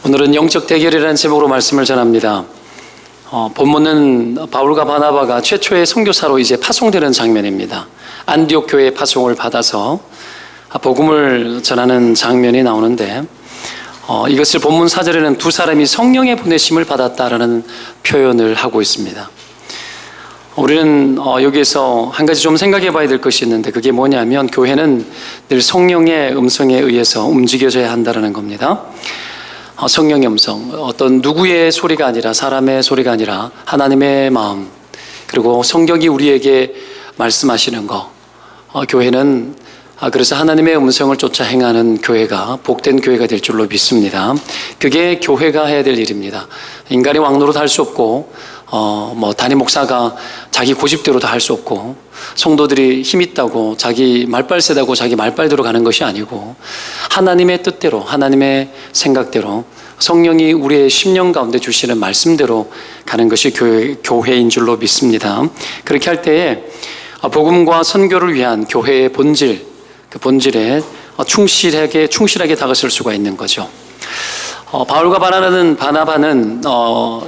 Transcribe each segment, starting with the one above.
오늘은 영적 대결이라는 제목으로 말씀을 전합니다. 본문은 바울과 바나바가 최초의 선교사로 이제 파송되는 장면입니다. 안디옥 교회의 파송을 받아서 복음을 전하는 장면이 나오는데 이것을 본문 4절에는 두 사람이 성령의 보내심을 받았다라는 표현을 하고 있습니다. 우리는 여기에서 한 가지 좀 생각해 봐야 될 것이 있는데, 그게 뭐냐면 교회는 늘 성령의 음성에 의해서 움직여져야 한다는 겁니다. 성령의 음성, 어떤 누구의 소리가 아니라, 사람의 소리가 아니라 하나님의 마음, 그리고 성경이 우리에게 말씀하시는 거, 교회는 그래서 하나님의 음성을 쫓아 행하는 교회가 복된 교회가 될 줄로 믿습니다. 그게 교회가 해야 될 일입니다. 인간이 왕노릇 할 수 없고 담임 목사가 자기 고집대로도 할 수 없고, 성도들이 힘 있다고 자기 말빨 세다고 자기 말빨대로 가는 것이 아니고, 하나님의 뜻대로, 하나님의 생각대로, 성령이 우리의 심령 가운데 주시는 말씀대로 가는 것이 교회인 줄로 믿습니다. 그렇게 할 때에 복음과 선교를 위한 교회의 본질, 그 본질에 충실하게 다가설 수가 있는 거죠. 바울과 바나바는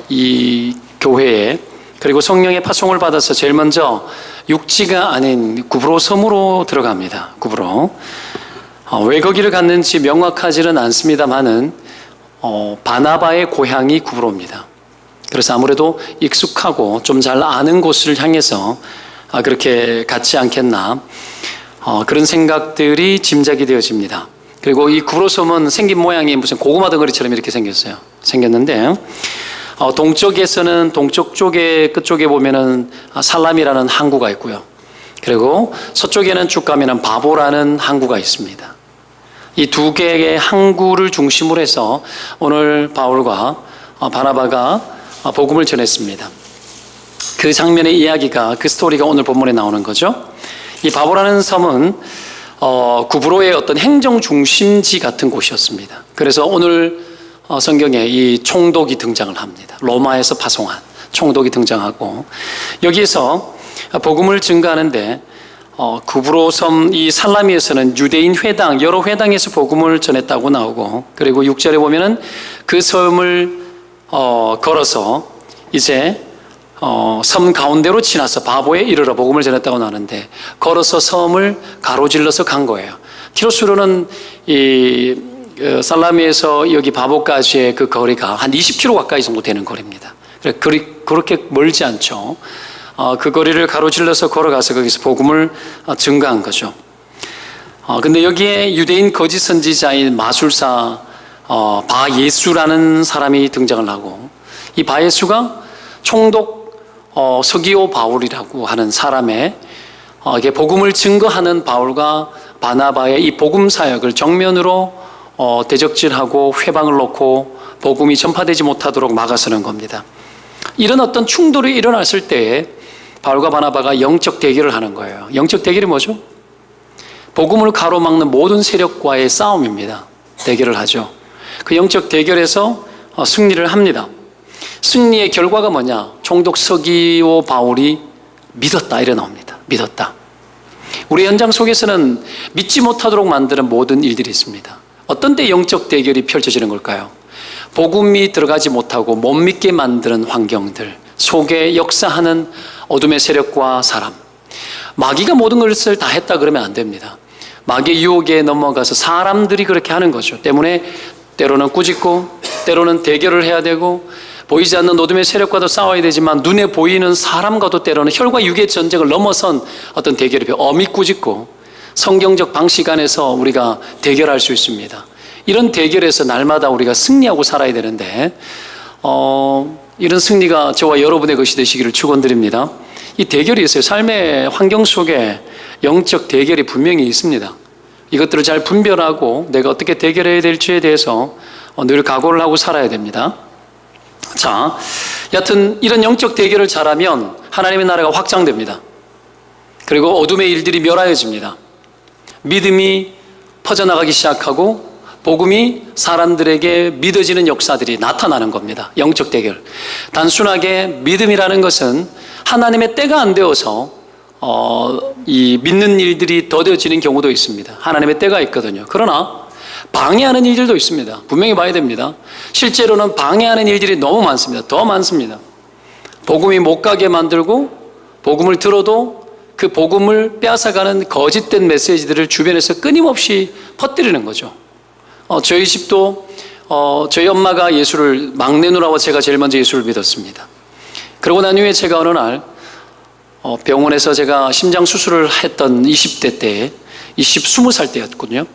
이 교회에, 그리고 성령의 파송을 받아서 제일 먼저 육지가 아닌 구브로 섬으로 들어갑니다. 구브로. 왜 거기를 갔는지 명확하지는 않습니다만은 바나바의 고향이 구브로입니다. 그래서 아무래도 익숙하고 좀 잘 아는 곳을 향해서 그렇게 갔지 않겠나, 그런 생각들이 짐작이 되어집니다. 그리고 이 구브로 섬은 생긴 모양이 무슨 고구마 덩어리처럼 이렇게 생겼는데, 동쪽에서는 동쪽 쪽에 끝쪽에 보면은 살람이라는 항구가 있고요. 그리고 서쪽에는 쭉 가면은 바보라는 항구가 있습니다. 이 두 개의 항구를 중심으로 해서 오늘 바울과 바나바가 복음을 전했습니다. 그 장면의 이야기가, 그 스토리가 오늘 본문에 나오는 거죠. 이 바보라는 섬은 구브로의 어떤 행정 중심지 같은 곳이었습니다. 그래서 오늘 성경에 이 총독이 등장을 합니다. 로마에서 파송한 총독이 등장하고, 여기에서 복음을 증거하는데 구브로 섬 이 살라미에서는 유대인 회당, 여러 회당에서 복음을 전했다고 나오고, 그리고 6절에 보면은 그 섬을 걸어서 이제 섬 가운데로 지나서 바보에 이르러 복음을 전했다고 나오는데, 걸어서 섬을 가로질러서 간 거예요. 키로수로는 이 살라미에서 여기 바보까지의 그 거리가 한 20km 가까이 정도 되는 거리입니다. 그렇게 멀지 않죠. 그 거리를 가로질러서 걸어가서 거기서 복음을 증거한 거죠. 근데 여기에 유대인 거짓 선지자인 마술사 바예수라는 사람이 등장을 하고, 이 바예수가 총독 서기오 바울이라고 하는 사람의 이게 복음을 증거하는 바울과 바나바의 이 복음 사역을 정면으로 대적질하고 회방을 놓고 복음이 전파되지 못하도록 막아서는 겁니다. 이런 어떤 충돌이 일어났을 때에 바울과 바나바가 영적 대결을 하는 거예요. 영적 대결이 뭐죠? 복음을 가로막는 모든 세력과의 싸움입니다. 대결을 하죠. 그 영적 대결에서 승리를 합니다. 승리의 결과가 뭐냐? 총독 서기오 바울이 믿었다, 이래 나옵니다. 믿었다. 우리 현장 속에서는 믿지 못하도록 만드는 모든 일들이 있습니다. 어떤 때 영적 대결이 펼쳐지는 걸까요? 복음이 들어가지 못하고 못 믿게 만드는 환경들 속에 역사하는 어둠의 세력과 사람, 마귀가 모든 것을 다 했다 그러면 안 됩니다. 마귀의 유혹에 넘어가서 사람들이 그렇게 하는 거죠. 때문에 때로는 꾸짖고, 때로는 대결을 해야 되고, 보이지 않는 어둠의 세력과도 싸워야 되지만 눈에 보이는 사람과도 때로는 혈과 육의 전쟁을 넘어선 어떤 대결이 엄히 꾸짖고, 성경적 방식 안에서 우리가 대결할 수 있습니다. 이런 대결에서 날마다 우리가 승리하고 살아야 되는데, 이런 승리가 저와 여러분의 것이 되시기를 축원드립니다. 이 대결이 있어요. 삶의 환경 속에 영적 대결이 분명히 있습니다. 이것들을 잘 분별하고 내가 어떻게 대결해야 될지에 대해서 늘 각오를 하고 살아야 됩니다. 자, 여하튼 이런 영적 대결을 잘하면 하나님의 나라가 확장됩니다. 그리고 어둠의 일들이 멸하여집니다. 믿음이 퍼져나가기 시작하고 복음이 사람들에게 믿어지는 역사들이 나타나는 겁니다. 영적 대결. 단순하게 믿음이라는 것은 하나님의 때가 안 되어서 이 믿는 일들이 더뎌지는 경우도 있습니다. 하나님의 때가 있거든요. 그러나 방해하는 일들도 있습니다. 분명히 봐야 됩니다. 실제로는 방해하는 일들이 너무 많습니다. 더 많습니다. 복음이 못 가게 만들고 복음을 들어도 그 복음을 빼앗아가는 거짓된 메시지들을 주변에서 끊임없이 퍼뜨리는 거죠. 저희 집도 저희 엄마가 예수를, 막내 누나와 제가 제일 먼저 예수를 믿었습니다. 그러고 난 후에 제가 어느 날 병원에서 제가 심장 수술을 했던 20대 때 20살 때였거든요.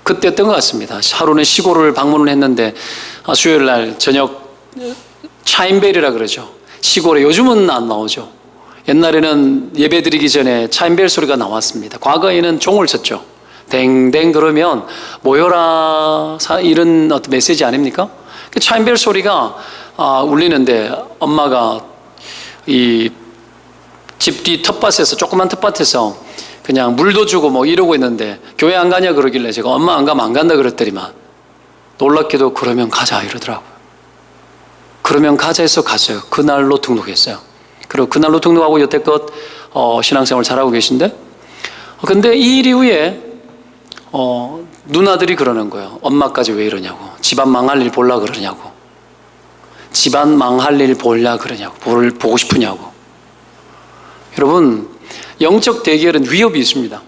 그때였던 것 같습니다. 하루는 시골을 방문을 했는데 수요일 날 저녁 차인벨이라 그러죠. 시골에 요즘은 안 나오죠. 옛날에는 예배 드리기 전에 차인벨 소리가 나왔습니다. 과거에는 종을 쳤죠. 댕댕 그러면 모여라 이런 어떤 메시지 아닙니까? 그 차인벨 소리가 울리는데 엄마가 이 집 뒤 텃밭에서, 조그만 텃밭에서 그냥 물도 주고 뭐 이러고 있는데 교회 안 가냐 그러길래 제가 엄마 안 가면 안 간다 그랬더니만 놀랍게도 그러면 가자 이러더라고요. 그러면 가자 해서 갔어요. 그날로 등록했어요. 그리고 그날로 등록하고 여태껏 신앙생활 잘하고 계신데, 근데 이 일 이후에 누나들이 그러는 거예요. 엄마까지 왜 이러냐고. 집안 망할 일 볼라 그러냐고. 집안 망할 일 볼라 그러냐고. 보고 싶으냐고. 여러분, 영적 대결은 위협이 있습니다.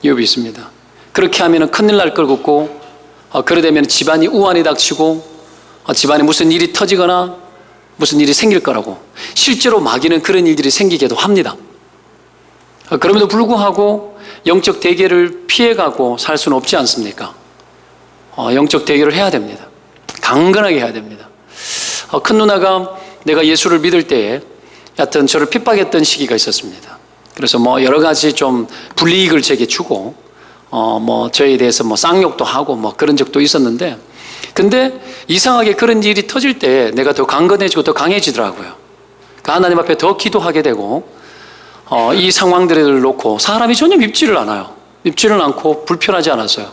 위협이 있습니다. 그렇게 하면 큰일 날 걸 같고, 그러다면 집안이 우환이 닥치고, 집안에 무슨 일이 터지거나 무슨 일이 생길 거라고. 실제로 마귀는 그런 일들이 생기기도 합니다. 그럼에도 불구하고 영적 대결을 피해가고 살 수는 없지 않습니까? 영적 대결을 해야 됩니다. 강건하게 해야 됩니다. 큰 누나가 내가 예수를 믿을 때에 여하튼 저를 핍박했던 시기가 있었습니다. 그래서 뭐 여러 가지 좀 불이익을 제게 주고 뭐 저에 대해서 뭐 쌍욕도 하고 뭐 그런 적도 있었는데, 근데 이상하게 그런 일이 터질 때 내가 더 강건해지고 더 강해지더라고요. 그러니까 하나님 앞에 더 기도하게 되고, 이 상황들을 놓고 사람이 전혀 밉지를 않아요. 밉지를 않고 불편하지 않았어요.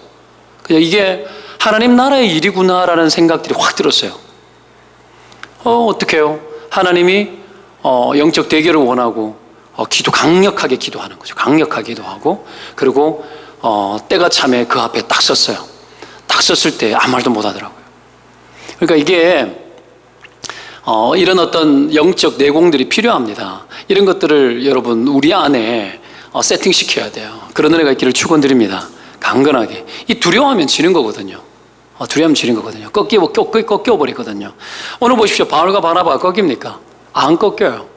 그냥 이게 하나님 나라의 일이구나라는 생각들이 확 들었어요. 어떻게 해요? 하나님이 영적 대결을 원하고 강력하게 기도하는 거죠. 강력하게 기도하고, 그리고 때가 참에 그 앞에 딱 섰어요. 딱 섰을 때 아무 말도 못 하더라고요. 그러니까 이게 이런 어떤 영적 내공들이 필요합니다. 이런 것들을 여러분 우리 안에 세팅시켜야 돼요. 그런 은혜가 있기를 축원드립니다. 강건하게. 이 두려워하면 지는 거거든요. 두려워하면 지는 거거든요. 꺾여버리거든요. 오늘 보십시오. 바울과 바나바가 꺾입니까? 안 꺾여요.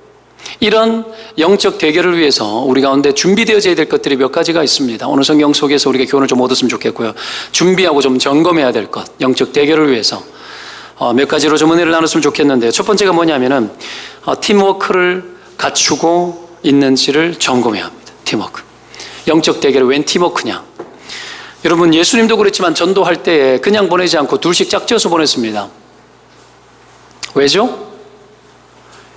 이런 영적 대결을 위해서 우리 가운데 준비되어져야 될 것들이 몇 가지가 있습니다. 오늘 성경 속에서 우리가 교훈을 좀 얻었으면 좋겠고요. 준비하고 좀 점검해야 될 것, 영적 대결을 위해서 몇 가지로 좀 은혜를 나눴으면 좋겠는데요. 첫 번째가 뭐냐면은 팀워크를 갖추고 있는지를 점검해야 합니다. 팀워크. 영적 대결은 웬 팀워크냐? 여러분, 예수님도 그랬지만 전도할 때에 그냥 보내지 않고 둘씩 짝지어서 보냈습니다. 왜죠?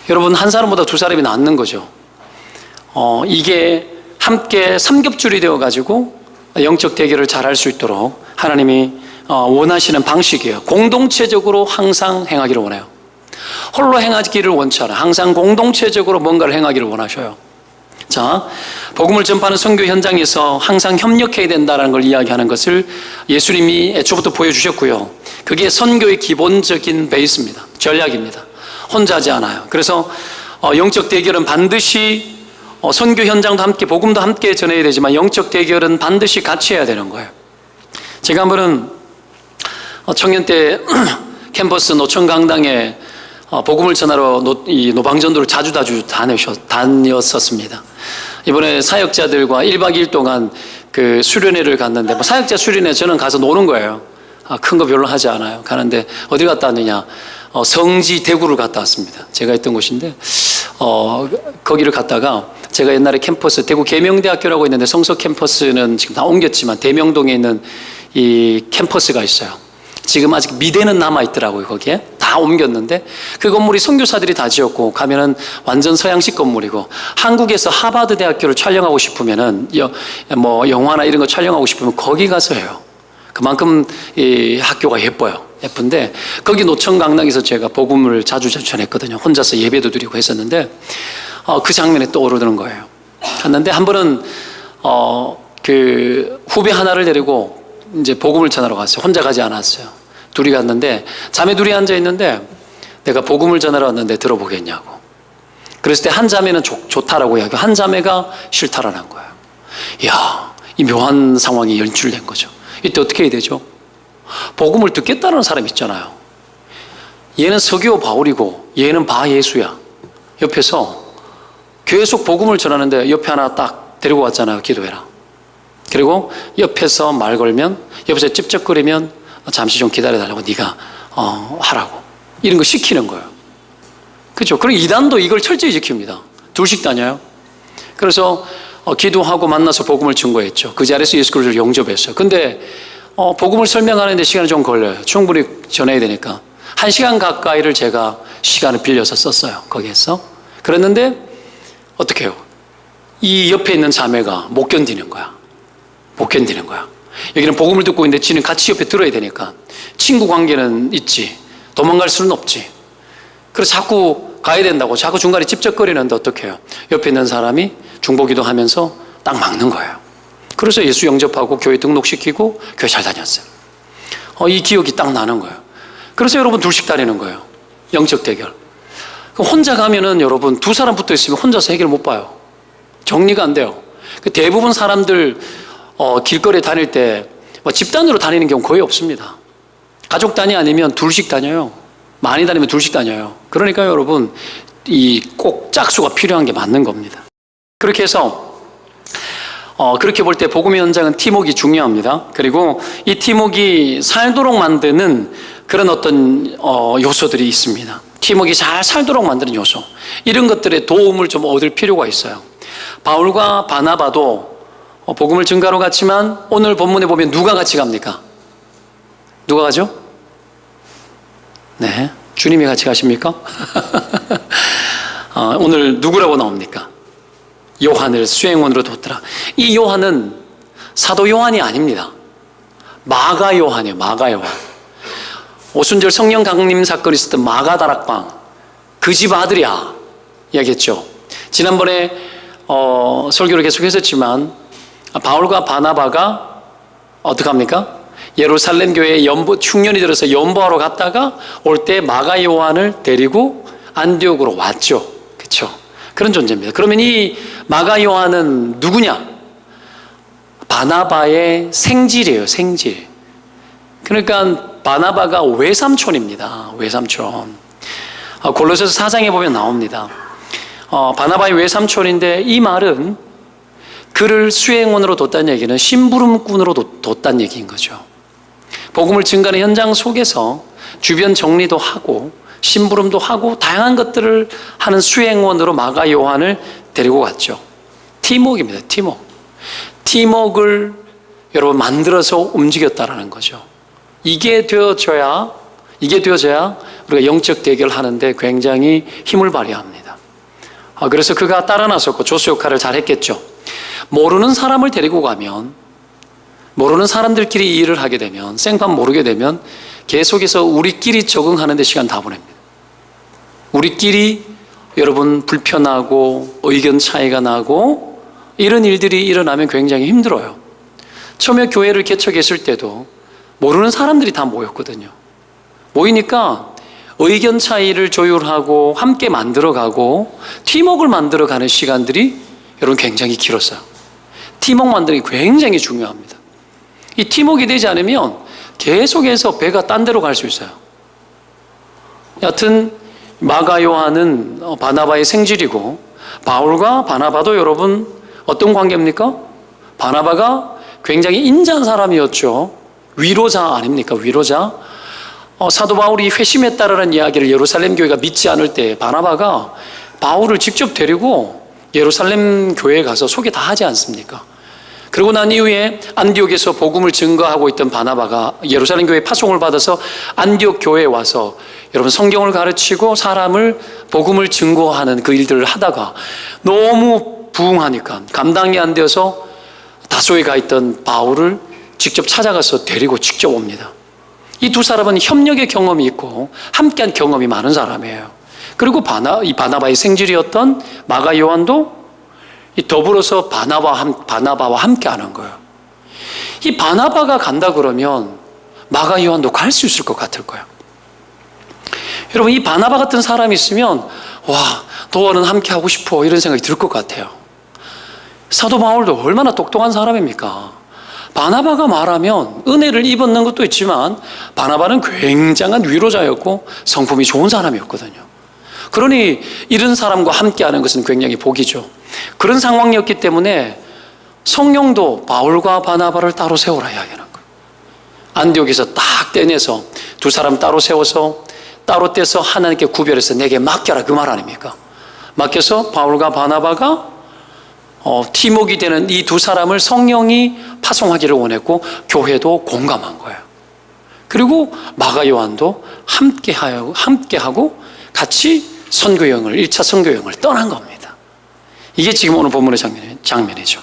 여러분, 한 사람보다 두 사람이 낫는 거죠. 이게 함께 삼겹줄이 되어가지고 영적 대결을 잘할 수 있도록 하나님이 원하시는 방식이에요. 공동체적으로 항상 행하기를 원해요. 홀로 행하기를 원치 않아요. 항상 공동체적으로 뭔가를 행하기를 원하셔요. 자, 복음을 전파하는 선교 현장에서 항상 협력해야 된다는 걸 이야기하는 것을 예수님이 애초부터 보여주셨고요. 그게 선교의 기본적인 베이스입니다. 전략입니다. 혼자 하지 않아요. 그래서 영적 대결은 반드시 선교 현장도 함께, 복음도 함께 전해야 되지만 영적 대결은 반드시 같이 해야 되는 거예요. 제가 한 번은 청년 때 캠퍼스 노천 강당에 복음을 전하러 노방전도를 자주 다녔었습니다. 이번에 사역자들과 1박 2일 동안 그 수련회를 갔는데, 사역자 수련회 저는 가서 노는 거예요. 큰 거 별로 하지 않아요. 가는데 어디 갔다 왔느냐? 성지 대구를 갔다 왔습니다. 제가 있던 곳인데, 거기를 갔다가 제가 옛날에 캠퍼스, 대구 계명대학교라고 있는데 성서 캠퍼스는 지금 다 옮겼지만 대명동에 있는 이 캠퍼스가 있어요. 지금 아직 미대는 남아있더라고요. 거기에 다 옮겼는데 그 건물이 선교사들이 다 지었고, 가면은 완전 서양식 건물이고, 한국에서 하버드 대학교를 촬영하고 싶으면은 뭐 영화나 이런 거 촬영하고 싶으면 거기 가서 해요. 그만큼 이 학교가 예쁜데, 거기 노천 강당에서 제가 복음을 자주 전했거든요. 혼자서 예배도 드리고 했었는데 그 장면이 떠오르는 거예요. 갔는데 한 번은 그 후배 하나를 데리고 이제 복음을 전하러 갔어요. 혼자 가지 않았어요. 둘이 갔는데 자매 둘이 앉아 있는데 내가 복음을 전하러 왔는데 들어보겠냐고. 그랬을 때 한 자매는 좋다라고 이야기하고 한 자매가 싫다라는 거예요. 이야, 이 묘한 상황이 연출된 거죠. 이때 어떻게 해야 되죠? 복음을 듣겠다는 사람이 있잖아요. 얘는 서기오 바울이고 얘는 바예수야. 옆에서 계속 복음을 전하는데 옆에 하나 딱 데리고 왔잖아요. 기도해라. 그리고 옆에서 말 걸면, 옆에서 찝쩍거리면 잠시 좀 기다려달라고, 네가 하라고, 이런 거 시키는 거예요. 그렇죠? 그리고 이단도 이걸 철저히 지킵니다. 둘씩 다녀요. 그래서 기도하고 만나서 복음을 증거했죠. 그 자리에서 예수 그리스도를 영접했어요. 근데 복음을 설명하는데 시간이 좀 걸려요. 충분히 전해야 되니까 1시간 가까이를 제가 시간을 빌려서 썼어요. 거기에서. 그랬는데 어떻게 해요? 이 옆에 있는 자매가 못 견디는 거야. 못 견디는 거야. 여기는 복음을 듣고 있는데 지는 같이 옆에 들어야 되니까 친구 관계는 있지, 도망갈 수는 없지. 그래서 자꾸 가야 된다고 자꾸 중간에 찝쩍거리는데 어떻게 해요? 옆에 있는 사람이 중보기도 하면서 딱 막는 거예요. 그래서 예수 영접하고 교회 등록시키고 교회 잘 다녔어요. 이 기억이 딱 나는 거예요. 그래서 여러분 둘씩 다니는 거예요. 영적 대결. 혼자 가면은 여러분 두 사람 붙어 있으면 혼자서 해결 못 봐요. 정리가 안 돼요. 대부분 사람들 길거리에 다닐 때 집단으로 다니는 경우 거의 없습니다. 가족 단위 아니면 둘씩 다녀요. 많이 다니면 둘씩 다녀요. 그러니까 여러분 이 꼭 짝수가 필요한 게 맞는 겁니다. 그렇게 해서 그렇게 볼 때 복음의 현장은 팀워크가 중요합니다. 그리고 이 팀워크가 살도록 만드는 그런 어떤 요소들이 있습니다. 팀워크가 잘 살도록 만드는 요소, 이런 것들의 도움을 좀 얻을 필요가 있어요. 바울과 바나바도 복음을 증거하러 갔지만 오늘 본문에 보면 누가 같이 갑니까? 누가 가죠? 네, 주님이 같이 가십니까? 오늘 누구라고 나옵니까? 요한을 수행원으로 뒀더라. 이 요한은 사도 요한이 아닙니다. 마가 요한이에요. 마가 요한. 오순절 성령 강림 사건이 있었던 마가 다락방, 그 집 아들이야 이야기했죠. 지난번에 설교를 계속 했었지만 바울과 바나바가 어떻게 합니까? 예루살렘 교회에 흉년이 들어서 연보하러 갔다가 올 때 마가 요한을 데리고 안디옥으로 왔죠. 그렇죠? 그런 존재입니다. 그러면 이 마가 요한은 누구냐? 바나바의 생질이에요. 생질. 그러니까 바나바가 외삼촌입니다. 외삼촌. 골로새서 4장에 보면 나옵니다. 바나바의 외삼촌인데 이 말은 그를 수행원으로 뒀다는 얘기는 심부름꾼으로 뒀다는 얘기인 거죠. 복음을 증거하는 현장 속에서 주변 정리도 하고 심부름도 하고 다양한 것들을 하는 수행원으로 마가 요한을 데리고 갔죠. 팀워크입니다. 팀워크. 팀워크를 여러분 만들어서 움직였다라는 거죠. 이게 되어져야 우리가 영적 대결하는데 굉장히 힘을 발휘합니다. 그래서 그가 따라 나섰고 조수 역할을 잘 했겠죠. 모르는 사람을 데리고 가면, 모르는 사람들끼리 일을 하게 되면, 생판 모르게 되면 계속해서 우리끼리 적응하는 데 시간 다 보냅니다. 우리끼리 여러분 불편하고 의견 차이가 나고 이런 일들이 일어나면 굉장히 힘들어요. 처음에 교회를 개척했을 때도 모르는 사람들이 다 모였거든요. 모이니까 의견 차이를 조율하고 함께 만들어가고 팀워크를 만들어가는 시간들이 여러분 굉장히 길었어요. 팀워크 만드는 게 굉장히 중요합니다. 이 팀워크가 되지 않으면 계속해서 배가 딴 데로 갈 수 있어요. 여하튼 마가 요한은 바나바의 생질이고 바울과 바나바도 여러분 어떤 관계입니까? 바나바가 굉장히 인자한 사람이었죠. 위로자 아닙니까? 위로자. 사도 바울이 회심했다라는 이야기를 예루살렘 교회가 믿지 않을 때 바나바가 바울을 직접 데리고 예루살렘 교회에 가서 소개 다 하지 않습니까? 그러고 난 이후에 안디옥에서 복음을 증거하고 있던 바나바가 예루살렘 교회 파송을 받아서 안디옥 교회에 와서 여러분 성경을 가르치고 사람을 복음을 증거하는 그 일들을 하다가 너무 부흥하니까 감당이 안 되어서 다소에 가 있던 바울을 직접 찾아가서 데리고 직접 옵니다. 이 두 사람은 협력의 경험이 있고 함께한 경험이 많은 사람이에요. 그리고 이 바나바의 생질이었던 마가 요한도 더불어서 바나바와 함께하는 거예요. 이 바나바가 간다 그러면 마가 요한도 갈 수 있을 것 같을 거예요. 여러분, 이 바나바 같은 사람이 있으면 와, 너와는 함께 하고 싶어, 이런 생각이 들 것 같아요. 사도 바울도 얼마나 똑똑한 사람입니까? 바나바가 말하면 은혜를 입었는 것도 있지만 바나바는 굉장한 위로자였고 성품이 좋은 사람이었거든요. 그러니 이런 사람과 함께하는 것은 굉장히 복이죠. 그런 상황이었기 때문에 성령도 바울과 바나바를 따로 세우라 이야기하는 거예요. 안디옥에서 딱 떼내서 두 사람 따로 세워서 따로 떼서 하나님께 구별해서 내게 맡겨라, 그 말 아닙니까? 맡겨서 바울과 바나바가 팀워크 되는 이 두 사람을 성령이 파송하기를 원했고 교회도 공감한 거예요. 그리고 마가 요한도 함께하고 같이 선교여행을, 1차 선교여행을 떠난 겁니다. 이게 지금 오늘 본문의 장면이죠.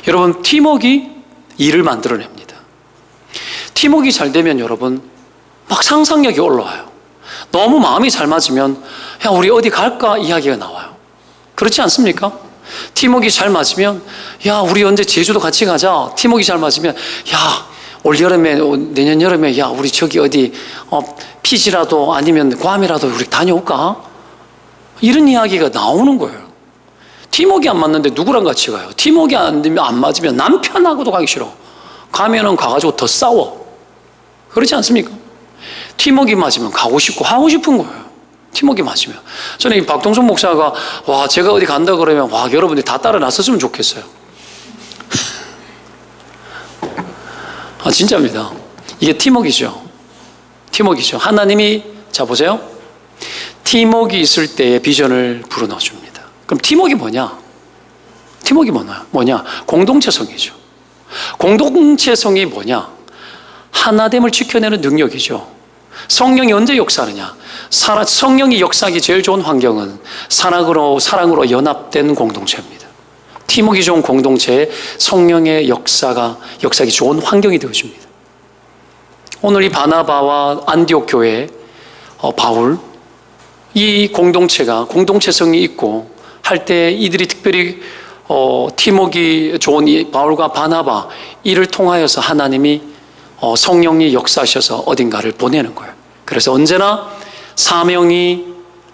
여러분, 팀워크 일을 만들어냅니다. 팀워크 잘 되면 여러분 막 상상력이 올라와요. 너무 마음이 잘 맞으면 야, 우리 어디 갈까 이야기가 나와요. 그렇지 않습니까? 팀워크 잘 맞으면 야, 우리 언제 제주도 같이 가자. 팀워크 잘 맞으면 야, 올 여름에, 내년 여름에 야, 우리 저기 어디 피지라도 아니면 괌이라도 우리 다녀올까? 이런 이야기가 나오는 거예요. 팀워크 안 맞는데 누구랑 같이 가요? 팀워크 안 맞으면 남편하고도 가기 싫어. 가면은 가가지고 더 싸워. 그렇지 않습니까? 팀워크 맞으면 가고 싶고 하고 싶은 거예요. 팀워크 맞으면. 저는 이 박동선 목사가 와, 제가 어디 간다 그러면 와, 여러분들이 다 따라 나섰으면 좋겠어요. 아, 진짜입니다. 이게 팀워크죠. 팀워크죠. 하나님이, 자 보세요. 팀워크 있을 때의 비전을 불어넣어줍니다. 그럼 팀워크 뭐냐? 팀워크 뭐냐? 공동체성이죠. 공동체성이 뭐냐? 하나됨을 지켜내는 능력이죠. 성령이 언제 역사하느냐? 성령이 역사하기 제일 좋은 환경은 사랑으로 연합된 공동체입니다. 팀워크 좋은 공동체에 성령의 역사하기 좋은 환경이 되어줍니다. 오늘 이 바나바와 안디옥 교회 바울, 이 공동체가 공동체성이 있고 할 때 이들이 특별히 팀워크 좋은 이 바울과 바나바, 이를 통하여서 하나님이 성령이 역사하셔서 어딘가를 보내는 거예요. 그래서 언제나 사명이,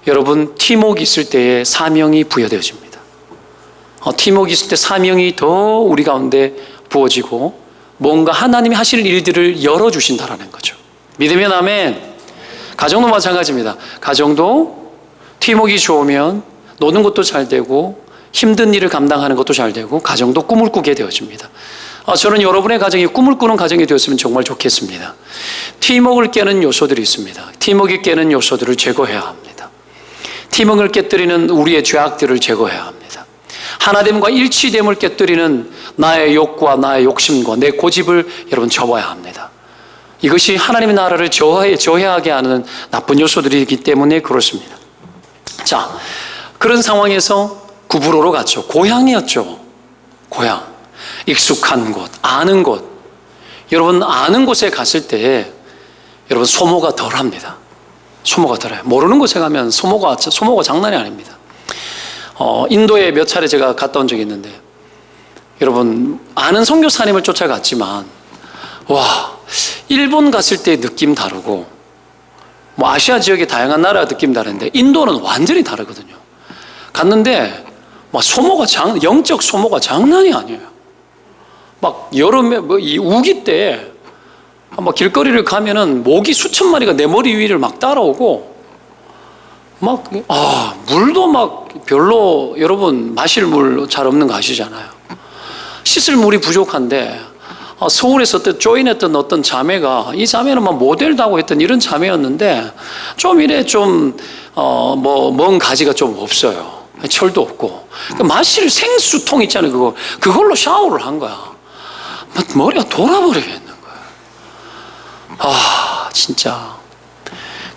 여러분, 팀워크 있을 때에 사명이 부여되어집니다. 팀워크 있을 때 사명이 더 우리 가운데 부어지고 뭔가 하나님이 하실 일들을 열어주신다라는 거죠. 믿으면 아멘. 가정도 마찬가지입니다. 가정도 팀워크 좋으면 노는 것도 잘 되고 힘든 일을 감당하는 것도 잘 되고 가정도 꿈을 꾸게 되어집니다. 저는 여러분의 가정이 꿈을 꾸는 가정이 되었으면 정말 좋겠습니다. 팀워크를 깨는 요소들이 있습니다. 팀워크 깨는 요소들을 제거해야 합니다. 팀워크를 깨뜨리는 우리의 죄악들을 제거해야 합니다. 하나됨과 일치됨을 깨뜨리는 나의 욕구와 나의 욕심과 내 고집을 여러분 접어야 합니다. 이것이 하나님의 나라를 저해하게 하는 나쁜 요소들이기 때문에 그렇습니다. 자, 그런 상황에서 구브로로 갔죠. 고향이었죠. 고향. 익숙한 곳, 아는 곳. 여러분, 아는 곳에 갔을 때 여러분 소모가 덜합니다. 소모가 덜해요. 모르는 곳에 가면 소모가 장난이 아닙니다. 인도에 몇 차례 제가 갔다 온 적이 있는데 여러분, 아는 선교사님을 쫓아갔지만 와, 일본 갔을 때 느낌 다르고 뭐 아시아 지역의 다양한 나라 느낌 다른데 인도는 완전히 다르거든요. 갔는데 막 영적 소모가 장난이 아니에요. 막 여름에 이 우기 때 막 길거리를 가면은 모기 수천 마리가 내 머리 위를 막 따라오고 막 물도 막 별로, 여러분 마실 물 잘 없는 거 아시잖아요. 씻을 물이 부족한데 서울에서 조인했던 어떤 자매가, 이 자매는 막 모델도 하고 했던 이런 자매였는데 좀 이래 좀 먼 가지가 좀 없어요. 철도 없고 마실 생수통 있잖아요. 그걸로 샤워를 한 거야. 머리가 돌아버리겠는 거야. 진짜.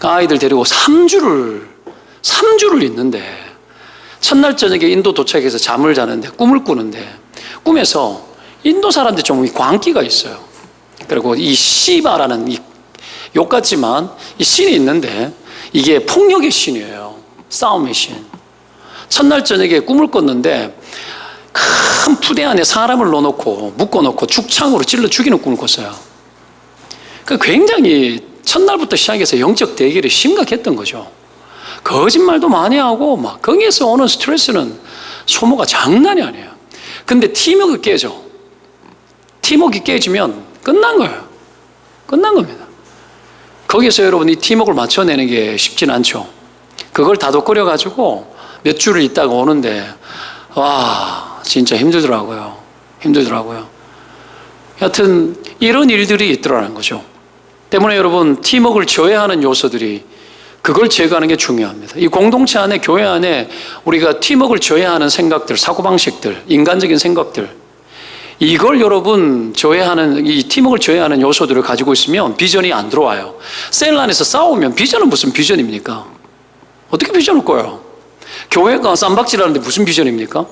아이들 데리고 3주를 있는데 첫날 저녁에 인도 도착해서 잠을 자는데 꿈을 꾸는데 꿈에서 인도 사람들이 좀 광기가 있어요. 그리고 이 시바라는 욕 같지만 이 신이 있는데 이게 폭력의 신이에요. 싸움의 신. 첫날 저녁에 꿈을 꿨는데 큰 부대 안에 사람을 넣어놓고 묶어놓고 죽창으로 찔러 죽이는 꿈을 꿨어요. 그 굉장히 첫날부터 시작해서 영적 대결이 심각했던 거죠. 거짓말도 많이 하고 막 거기에서 오는 스트레스는 소모가 장난이 아니에요. 근데 팀워크 깨져. 팀워크 깨지면 끝난 거예요. 끝난 겁니다. 거기서 여러분 이 팀워크를 맞춰내는 게 쉽진 않죠. 그걸 다독거려가지고 몇 주를 있다가 오는데 와 진짜 힘들더라고요. 힘들더라고요. 여하튼 이런 일들이 있더라는 거죠. 때문에 여러분 팀워크를 저해하는 요소들이 그걸 제거하는 게 중요합니다. 이 공동체 안에 교회 안에 우리가 팀워크를 저해하는 생각들, 사고방식들, 인간적인 생각들 이걸 여러분 저해하는 이 팀워크를 저해하는 요소들을 가지고 있으면 비전이 안 들어와요. 셀 안에서 싸우면 비전은 무슨 비전입니까? 어떻게 비전을 꿔요? 교회가 쌈박질하는데 무슨 비전입니까?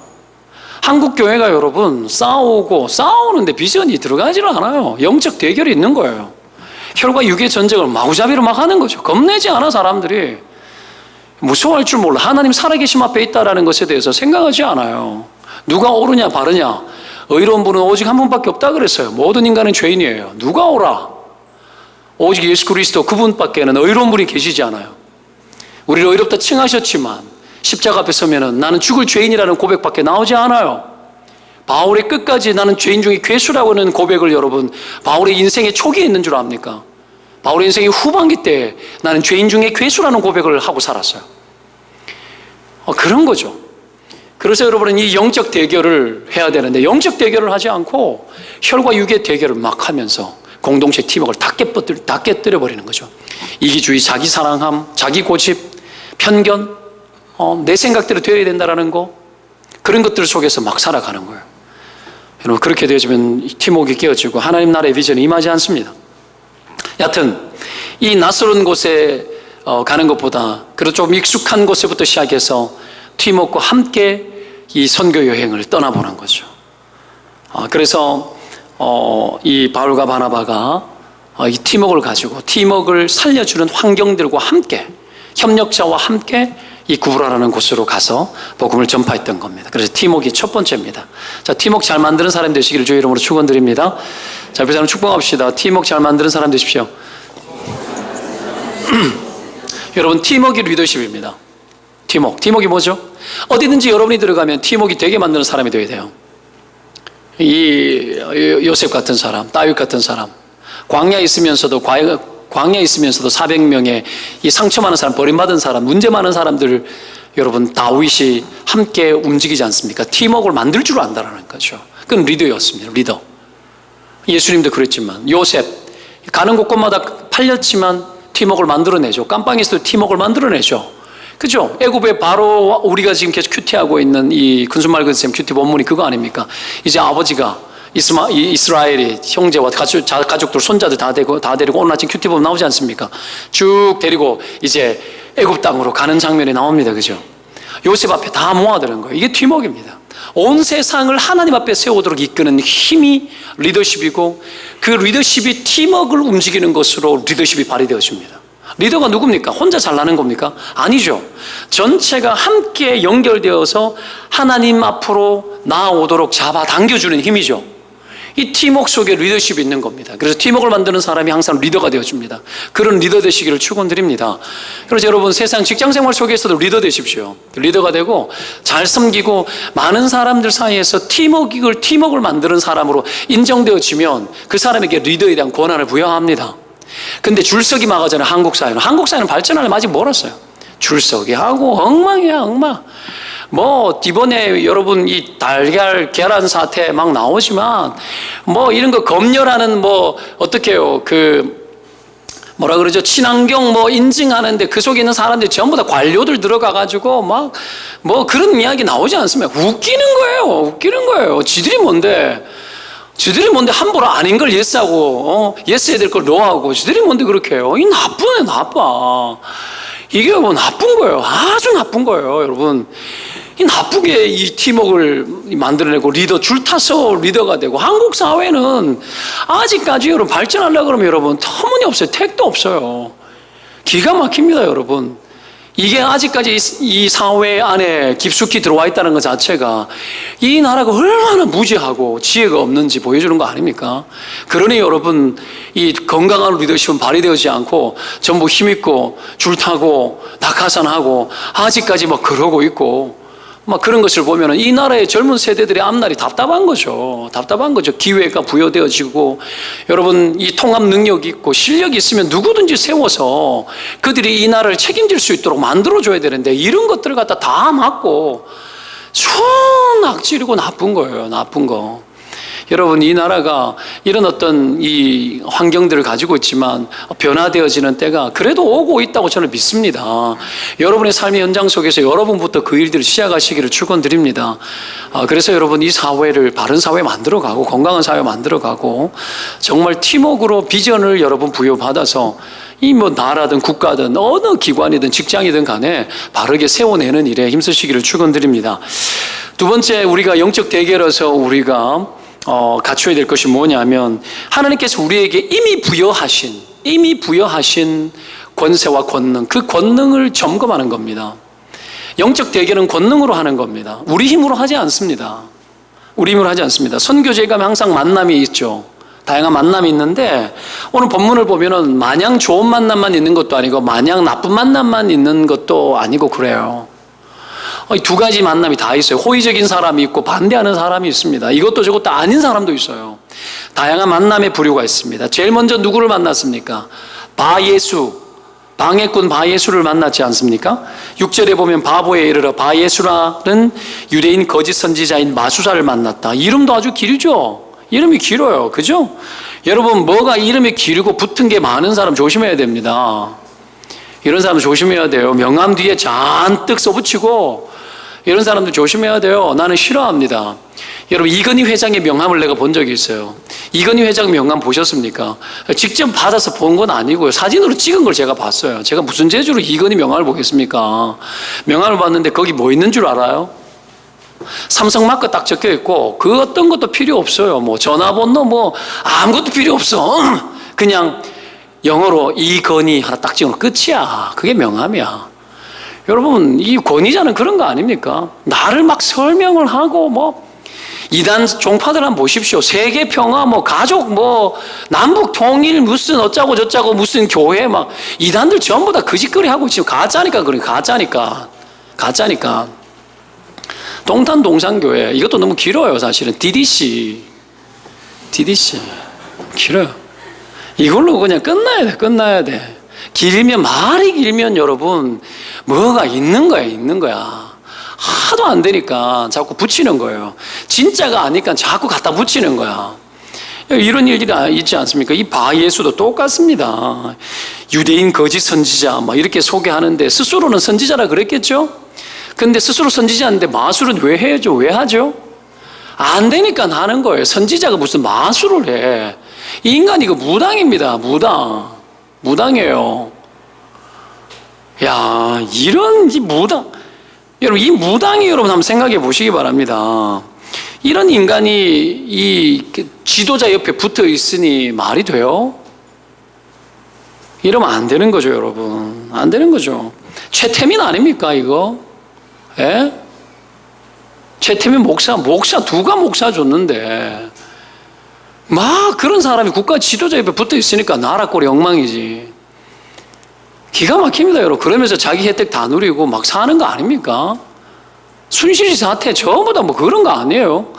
한국 교회가 여러분 싸우는데 비전이 들어가지를 않아요. 영적 대결이 있는 거예요. 혈과 육의 전쟁을 마구잡이로 막 하는 거죠. 겁내지 않아 사람들이. 무서워할 줄 몰라. 하나님 살아계심 앞에 있다는 것에 대해서 생각하지 않아요. 누가 옳으냐 바르냐. 의로운 분은 오직 한 분밖에 없다 그랬어요. 모든 인간은 죄인이에요. 누가 옳아? 오직 예수 그리스도 그분밖에는 의로운 분이 계시지 않아요. 우리를 의롭다 칭하셨지만 십자가 앞에 서면은 나는 죽을 죄인이라는 고백밖에 나오지 않아요. 바울의 끝까지 나는 죄인 중에 괴수라고 하는 고백을 여러분 바울의 인생의 초기에 있는 줄 압니까? 바울의 인생의 후반기 때 나는 죄인 중에 괴수라는 고백을 하고 살았어요. 그런 거죠. 그래서 여러분은 이 영적 대결을 해야 되는데 영적 대결을 하지 않고 혈과 육의 대결을 막 하면서 공동체 팀워크를 다 깨뜨려버리는 거죠. 이기주의, 자기 사랑함, 자기 고집, 편견, 내 생각대로 되어야 된다는 거 그런 것들 속에서 막 살아가는 거예요. 여러분 그렇게 되어지면 팀워크가 깨어지고 하나님 나라의 비전이 임하지 않습니다. 여하튼 이 낯설은 곳에 가는 것보다 그래도 좀 익숙한 곳에부터 시작해서 팀워크와 함께 이 선교 여행을 떠나보는 거죠. 그래서 이 바울과 바나바가 이 팀워크를 가지고 팀워크를 살려주는 환경들과 함께 협력자와 함께 이 구브라라는 곳으로 가서 복음을 전파했던 겁니다. 그래서 팀워크가 첫 번째입니다. 자, 팀워크 잘 만드는 사람 되시기를 주의 이름으로 축원드립니다. 자, 옆에 사람 축복합시다. 팀워크 잘 만드는 사람 되십시오. 여러분 팀워크 리더십입니다. 팀워크가 뭐죠? 어디든지 여러분이 들어가면 팀워크 되게 만드는 사람이 되어야 돼요. 이 요셉 같은 사람, 다윗 같은 사람, 광야에 있으면서도 400명의 이 상처 많은 사람, 버림받은 사람, 문제 많은 사람들 여러분 다윗이 함께 움직이지 않습니까? 팀워크를 만들 줄 안다라는 거죠. 그건 리더였습니다. 리더. 예수님도 그랬지만 요셉 가는 곳곳마다 팔렸지만 팀워크를 만들어내죠. 깜빵에서도 팀워크를 만들어내죠. 그죠? 애굽에 바로 우리가 지금 계속 큐티하고 있는 이 근수말근쌤 큐티 본문이 그거 아닙니까? 이제 아버지가 이스라엘의 형제와 가족들, 손자들 다 데리고 오늘 아침 큐티 보면 나오지 않습니까? 쭉 데리고 이제 애굽 땅으로 가는 장면이 나옵니다. 그죠? 요셉 앞에 다 모아드는 거예요. 이게 팀워크입니다. 온 세상을 하나님 앞에 세우도록 이끄는 힘이 리더십이고 그 리더십이 팀워크를 움직이는 것으로 리더십이 발휘되어집니다. 리더가 누굽니까? 혼자 잘나는 겁니까? 아니죠. 전체가 함께 연결되어서 하나님 앞으로 나아오도록 잡아당겨주는 힘이죠. 이 팀워크 속에 리더십이 있는 겁니다. 그래서 팀워크를 만드는 사람이 항상 리더가 되어줍니다. 그런 리더 되시기를 축원드립니다. 그래서 여러분 세상 직장생활 속에서도 리더 되십시오. 리더가 되고 잘 섬기고 많은 사람들 사이에서 팀워크를 만드는 사람으로 인정되어지면 그 사람에게 리더에 대한 권한을 부여합니다. 근데 줄서기 막아잖아요. 한국 사회는 발전하려면 아직 멀었어요. 줄서기 하고 엉망이야 엉망. 뭐 이번에 여러분 이 달걀 계란 사태 막 나오지만 뭐 이런 거 검열하는 뭐 어떻게요 그 뭐라 그러죠 친환경 뭐 인증하는데 그 속에 있는 사람들이 전부 다 관료들 들어가 가지고 막 뭐 그런 이야기 나오지 않습니까? 웃기는 거예요. 지들이 뭔데 함부로 아닌 걸 예스하고 예스해야 될 걸 노하고 지들이 뭔데 그렇게 해요. 이 나빠. 이게 뭐 나쁜 거예요. 아주 나쁜 거예요. 여러분 이 나쁘게 이 팀워크를 만들어내고 리더 줄타서 리더가 되고 한국 사회는 아직까지 여러분 발전하려고 그러면 여러분 터무니없어요. 택도 없어요. 기가 막힙니다. 여러분 이게 아직까지 이 사회 안에 깊숙이 들어와 있다는 것 자체가 이 나라가 얼마나 무지하고 지혜가 없는지 보여주는 거 아닙니까? 그러니 여러분, 이 건강한 리더십은 발휘되지 않고 전부 힘있고 줄타고 낙하산하고 아직까지 막 그러고 있고 막 그런 것을 보면 이 나라의 젊은 세대들의 앞날이 답답한 거죠. 답답한 거죠. 기회가 부여되어지고 여러분, 이 통합 능력이 있고 실력이 있으면 누구든지 세워서 그들이 이 나라를 책임질 수 있도록 만들어줘야 되는데 이런 것들을 갖다 다 막고 손 악질이고 나쁜 거예요. 나쁜 거. 여러분, 이 나라가 이런 어떤 이 환경들을 가지고 있지만 변화되어지는 때가 그래도 오고 있다고 저는 믿습니다. 여러분의 삶의 현장 속에서 여러분부터 그 일들을 시작하시기를 축원드립니다. 그래서 여러분, 이 사회를 바른 사회 만들어가고 건강한 사회 만들어가고 정말 팀워크로 비전을 여러분 부여받아서 이 뭐 나라든 국가든 어느 기관이든 직장이든 간에 바르게 세워내는 일에 힘쓰시기를 축원드립니다. 두 번째, 우리가 영적 대결에서 우리가 갖춰야 될 것이 뭐냐면 하나님께서 우리에게 이미 부여하신 권세와 권능, 그 권능을 점검하는 겁니다. 영적 대결은 권능으로 하는 겁니다. 우리 힘으로 하지 않습니다. 우리 힘으로 하지 않습니다. 선교제가 항상 만남이 있죠. 다양한 만남이 있는데 오늘 본문을 보면은 마냥 좋은 만남만 있는 것도 아니고 마냥 나쁜 만남만 있는 것도 아니고 그래요. 이 두 가지 만남이 다 있어요. 호의적인 사람이 있고 반대하는 사람이 있습니다. 이것도 저것도 아닌 사람도 있어요. 다양한 만남의 부류가 있습니다. 제일 먼저 누구를 만났습니까? 바예수, 방해꾼 바예수를 만났지 않습니까? 6절에 보면 바보에 이르러 바예수라는 유대인 거짓 선지자인 마수사를 만났다. 이름도 아주 길죠? 이름이 길어요. 그죠? 여러분, 뭐가 이름이 길고 붙은 게 많은 사람 조심해야 됩니다. 이런 사람 조심해야 돼요. 명함 뒤에 잔뜩 써붙이고 이런 사람들 조심해야 돼요. 나는 싫어합니다. 여러분, 이건희 회장의 명함을 내가 본 적이 있어요. 이건희 회장 명함 보셨습니까? 직접 받아서 본 건 아니고요. 사진으로 찍은 걸 제가 봤어요. 제가 무슨 재주로 이건희 명함을 보겠습니까? 명함을 봤는데 거기 뭐 있는 줄 알아요? 삼성 마크 딱 적혀 있고 그 어떤 것도 필요 없어요. 뭐 전화번호 뭐 아무것도 필요 없어. 그냥 영어로 이건희 하나 딱 찍으면 끝이야. 그게 명함이야. 여러분, 이 권위자는 그런 거 아닙니까? 나를 막 설명을 하고 뭐 이단 종파들 한번 보십시오. 세계 평화 뭐 가족 뭐 남북 통일 무슨 어쩌고 저쩌고 무슨 교회 막 이단들 전부 다 거짓거리 하고 지금 가짜니까 그래. 가짜니까 동탄 동산교회 이것도 너무 길어요. 사실은 DDC 길어요. 이걸로 그냥 끝나야 돼. 말이 길면 여러분 뭐가 있는 거야. 하도 안 되니까 자꾸 붙이는 거예요. 진짜가 아니까 자꾸 갖다 붙이는 거야. 이런 일들이 있지 않습니까? 이 바예수도 똑같습니다. 유대인 거짓 선지자 막 이렇게 소개하는데 스스로는 선지자라 그랬겠죠? 근데 스스로 선지자인데 마술은 왜 해야죠? 왜 하죠? 안 되니까 하는 거예요. 선지자가 무슨 마술을 해. 이 인간 이거 무당입니다. 무당이에요. 야, 이런 이 무당. 여러분, 이 무당이 여러분 한번 생각해 보시기 바랍니다. 이런 인간이 이 지도자 옆에 붙어 있으니 말이 돼요? 이러면 안 되는 거죠, 여러분. 안 되는 거죠. 최태민 아닙니까, 이거? 예? 최태민 목사 누가 목사 줬는데 막 그런 사람이 국가 지도자 옆에 붙어 있으니까 나라 꼴이 엉망이지. 기가 막힙니다, 여러분. 그러면서 자기 혜택 다 누리고 막 사는 거 아닙니까? 순실이 사태 전부 다 뭐 그런 거 아니에요.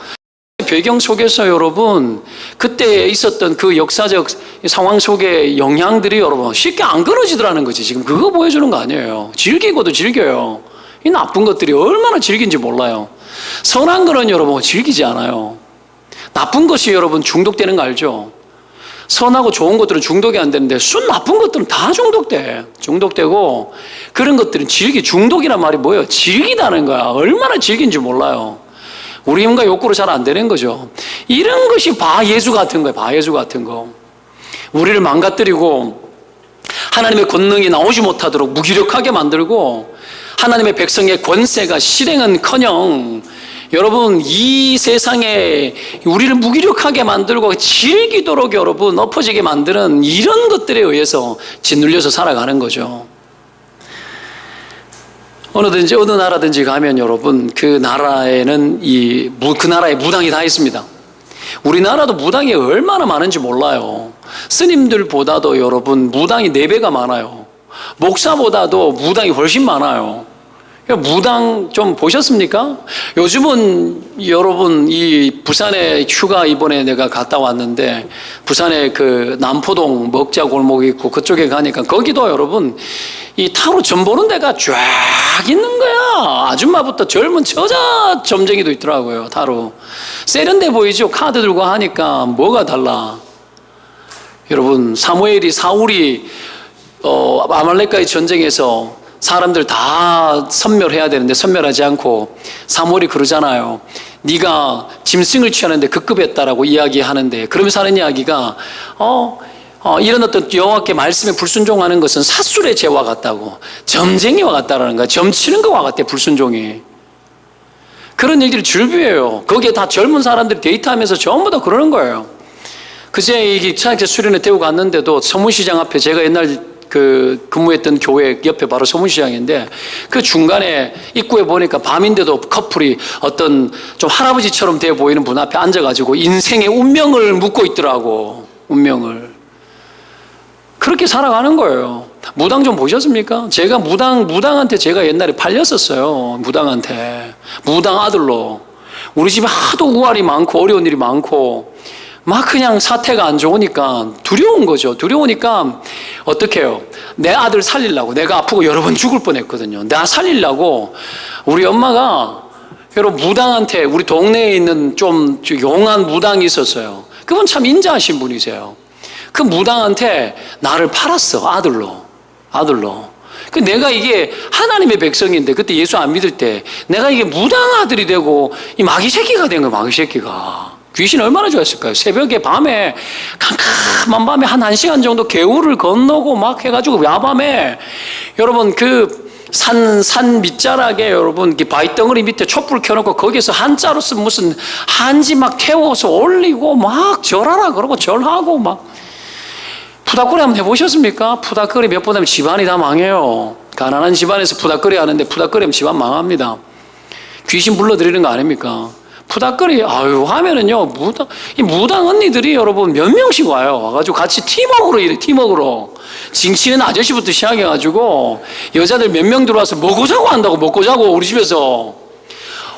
배경 속에서 여러분 그때 있었던 그 역사적 상황 속의 영향들이 여러분 쉽게 안 끊어지더라는 거지. 지금 그거 보여주는 거 아니에요. 즐기고도 즐겨요. 이 나쁜 것들이 얼마나 즐긴지 몰라요. 선한 거는 여러분 즐기지 않아요. 나쁜 것이 여러분 중독되는 거 알죠? 선하고 좋은 것들은 중독이 안 되는데 순 나쁜 것들은 다 중독되고 그런 것들은 중독이란 말이 뭐예요? 즐기다는 거야. 얼마나 즐긴지 몰라요. 우리 힘과 욕구로 잘 안 되는 거죠. 이런 것이 바예수 같은 거예요. 바예수 같은 거. 우리를 망가뜨리고 하나님의 권능이 나오지 못하도록 무기력하게 만들고 하나님의 백성의 권세가 실행은커녕 여러분 이 세상에 우리를 무기력하게 만들고 즐기도록 여러분 엎어지게 만드는 이런 것들에 의해서 짓눌려서 살아가는 거죠. 어느든지 어느 나라든지 가면 여러분 그 나라에는 그 나라에 무당이 다 있습니다. 우리나라도 무당이 얼마나 많은지 몰라요. 스님들보다도 여러분 무당이 4배가 많아요. 목사보다도 무당이 훨씬 많아요. 무당 좀 보셨습니까? 요즘은 여러분 이 부산에 휴가 이번에 내가 갔다 왔는데 부산에 그 남포동 먹자 골목이 있고 그쪽에 가니까 거기도 여러분 이 타로 점 보는 데가 쫙 있는 거야. 아줌마부터 젊은 여자 점쟁이도 있더라고요. 타로 세련돼 보이죠? 카드 들고 하니까 뭐가 달라? 여러분 사울이 아말렉과의 전쟁에서 사람들 다 선멸해야 되는데 선멸하지 않고 사무엘이 그러잖아요. 네가 짐승을 취하는데 급급했다라고 이야기하는데 그러면서 하는 이야기가 이런 어떤 여호와께 말씀에 불순종하는 것은 사술의 죄와 같다고, 점쟁이와 같다라는 거야. 점치는 것과 같대 불순종이. 그런 일들이 줄비예요. 거기에 다 젊은 사람들이 데이트하면서 전부 다 그러는 거예요. 그제 이 차학제 수련회 태우고 갔는데도 서문시장 앞에 제가 옛날 근무했던 교회 옆에 바로 서문시장인데 그 중간에 입구에 보니까 밤인데도 커플이 어떤 좀 할아버지처럼 돼 보이는 분 앞에 앉아가지고 인생의 운명을 묻고 있더라고. 운명을. 그렇게 살아가는 거예요. 무당 좀 보셨습니까? 제가 무당한테 제가 옛날에 팔렸었어요. 무당 아들로. 우리 집에 하도 우환이 많고 어려운 일이 많고 막 그냥 사태가 안 좋으니까 두려운 거죠. 두려우니까 어떻게 해요? 내 아들 살리려고, 내가 아프고 여러 번 죽을 뻔했거든요. 나 살리려고 우리 엄마가 여러분 무당한테, 우리 동네에 있는 좀 용한 무당이 있었어요. 그분 참 인자하신 분이세요. 그 무당한테 나를 팔았어. 아들로. 내가 이게 하나님의 백성인데 그때 예수 안 믿을 때 내가 이게 무당 아들이 되고 이 마귀 새끼가 된 거야. 마귀 새끼가. 귀신 얼마나 좋아했을까요? 새벽에 밤에 캄캄한 밤에 한 1시간 정도 개울을 건너고 막 해가지고 야밤에 여러분 그 산 밑자락에 여러분 바위덩어리 밑에 촛불 켜놓고 거기서 한자로 쓴 무슨 한지 막 태워서 올리고 막 절하라 그러고 절하고 막 푸닥거리 한번 해보셨습니까? 푸닥거리 몇 번 하면 집안이 다 망해요. 가난한 집안에서 푸닥거리 하는데 푸닥거리 하면 집안 망합니다. 귀신 불러들이는 거 아닙니까? 푸닥거리 하면은요 이 무당 언니들이 여러분 몇 명씩 와가지고 같이 팀워크로 징치는 아저씨부터 시작해가지고 여자들 몇 명 들어와서 먹고 자고 한다고. 먹고 자고 우리 집에서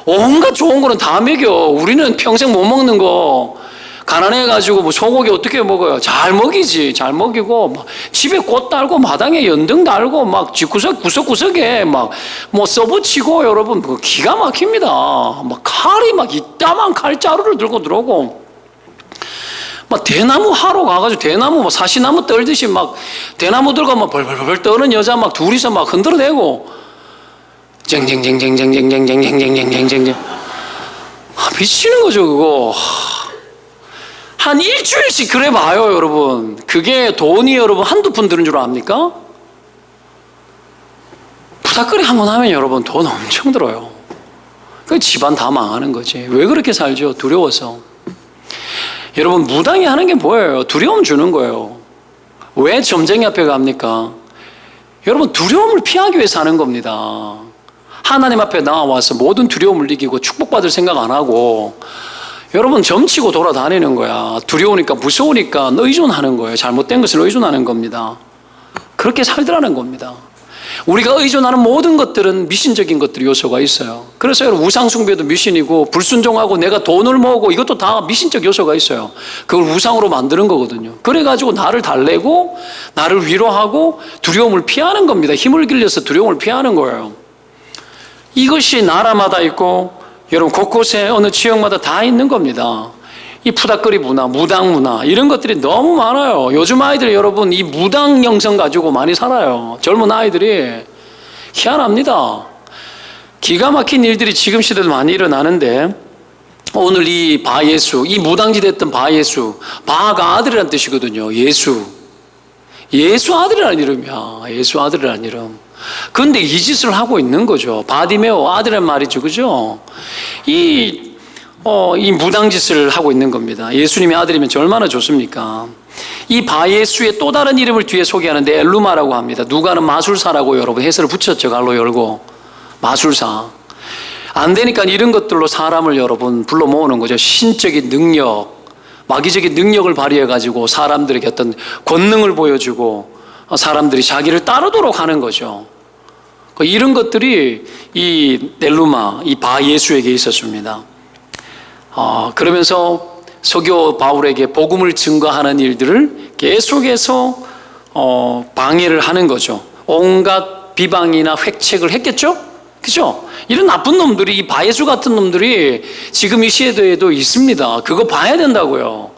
온갖 좋은 거는 다 먹여. 우리는 평생 못 먹는 거 가난해가지고 뭐 소고기 어떻게 먹어요? 잘 먹이지. 잘 먹이고 막 집에 꽃 달고 마당에 연등 달고 막 구석구석에 막 뭐 써붙이고 여러분 뭐 기가 막힙니다. 막 칼이 막 이따만 칼자루를 들고 들어오고 막 대나무 하러 가가지고 대나무 뭐 사시나무 떨듯이 막 대나무 들고 막 벌벌벌 떠는 여자 막 둘이서 막 흔들어대고 쟁쟁쟁쟁쟁쟁쟁쟁쟁쟁쟁쟁쟁쟁 미치는 거죠 그거. 한 일주일씩 그래 봐요, 여러분. 그게 돈이 여러분 한두 푼 드는 줄 압니까? 푸닥거리 한번 하면 여러분 돈 엄청 들어요. 그 집안 다 망하는 거지. 왜 그렇게 살죠? 두려워서. 여러분 무당이 하는 게 뭐예요? 두려움 주는 거예요. 왜 점쟁이 앞에 갑니까? 여러분 두려움을 피하기 위해서 하는 겁니다. 하나님 앞에 나와서 모든 두려움을 이기고 축복받을 생각 안 하고 여러분 점치고 돌아다니는 거야. 두려우니까 무서우니까 의존하는 거예요. 잘못된 것을 의존하는 겁니다. 그렇게 살더라는 겁니다. 우리가 의존하는 모든 것들은 미신적인 것들이 요소가 있어요. 그래서 여러분 우상숭배도 미신이고 불순종하고 내가 돈을 모으고 이것도 다 미신적 요소가 있어요. 그걸 우상으로 만드는 거거든요. 그래가지고 나를 달래고 나를 위로하고 두려움을 피하는 겁니다. 힘을 길려서 두려움을 피하는 거예요. 이것이 나라마다 있고 여러분 곳곳에 어느 지역마다 다 있는 겁니다. 이 푸닥거리 문화, 무당 문화 이런 것들이 너무 많아요. 요즘 아이들 여러분 이 무당 영성 가지고 많이 살아요. 젊은 아이들이 희한합니다. 기가 막힌 일들이 지금 시대도 많이 일어나는데 오늘 이 바예수, 이 무당지 됐던 바예수, 바가 아들이라는 뜻이거든요. 예수 아들이라는 이름이야. 예수 아들이라는 이름. 그런데 이 짓을 하고 있는 거죠. 바디메오 아들이란 말이죠. 그죠? 이 무당짓을 하고 있는 겁니다. 예수님의 아들이면 얼마나 좋습니까? 이 바예수의 또 다른 이름을 뒤에 소개하는데 엘루마라고 합니다. 누가는 마술사라고 여러분 해설을 붙였죠. 갈로 열고. 마술사. 안 되니까 이런 것들로 사람을 여러분 불러 모으는 거죠. 신적인 능력, 마귀적인 능력을 발휘해가지고 사람들에게 어떤 권능을 보여주고 사람들이 자기를 따르도록 하는 거죠. 이런 것들이 이 넬루마, 이 바 예수에게 있었습니다. 그러면서 서교 바울에게 복음을 증거하는 일들을 계속해서 방해를 하는 거죠. 온갖 비방이나 획책을 했겠죠? 그죠? 이런 나쁜 놈들이, 이 바예수 같은 놈들이 지금 이 시대에도 있습니다. 그거 봐야 된다고요.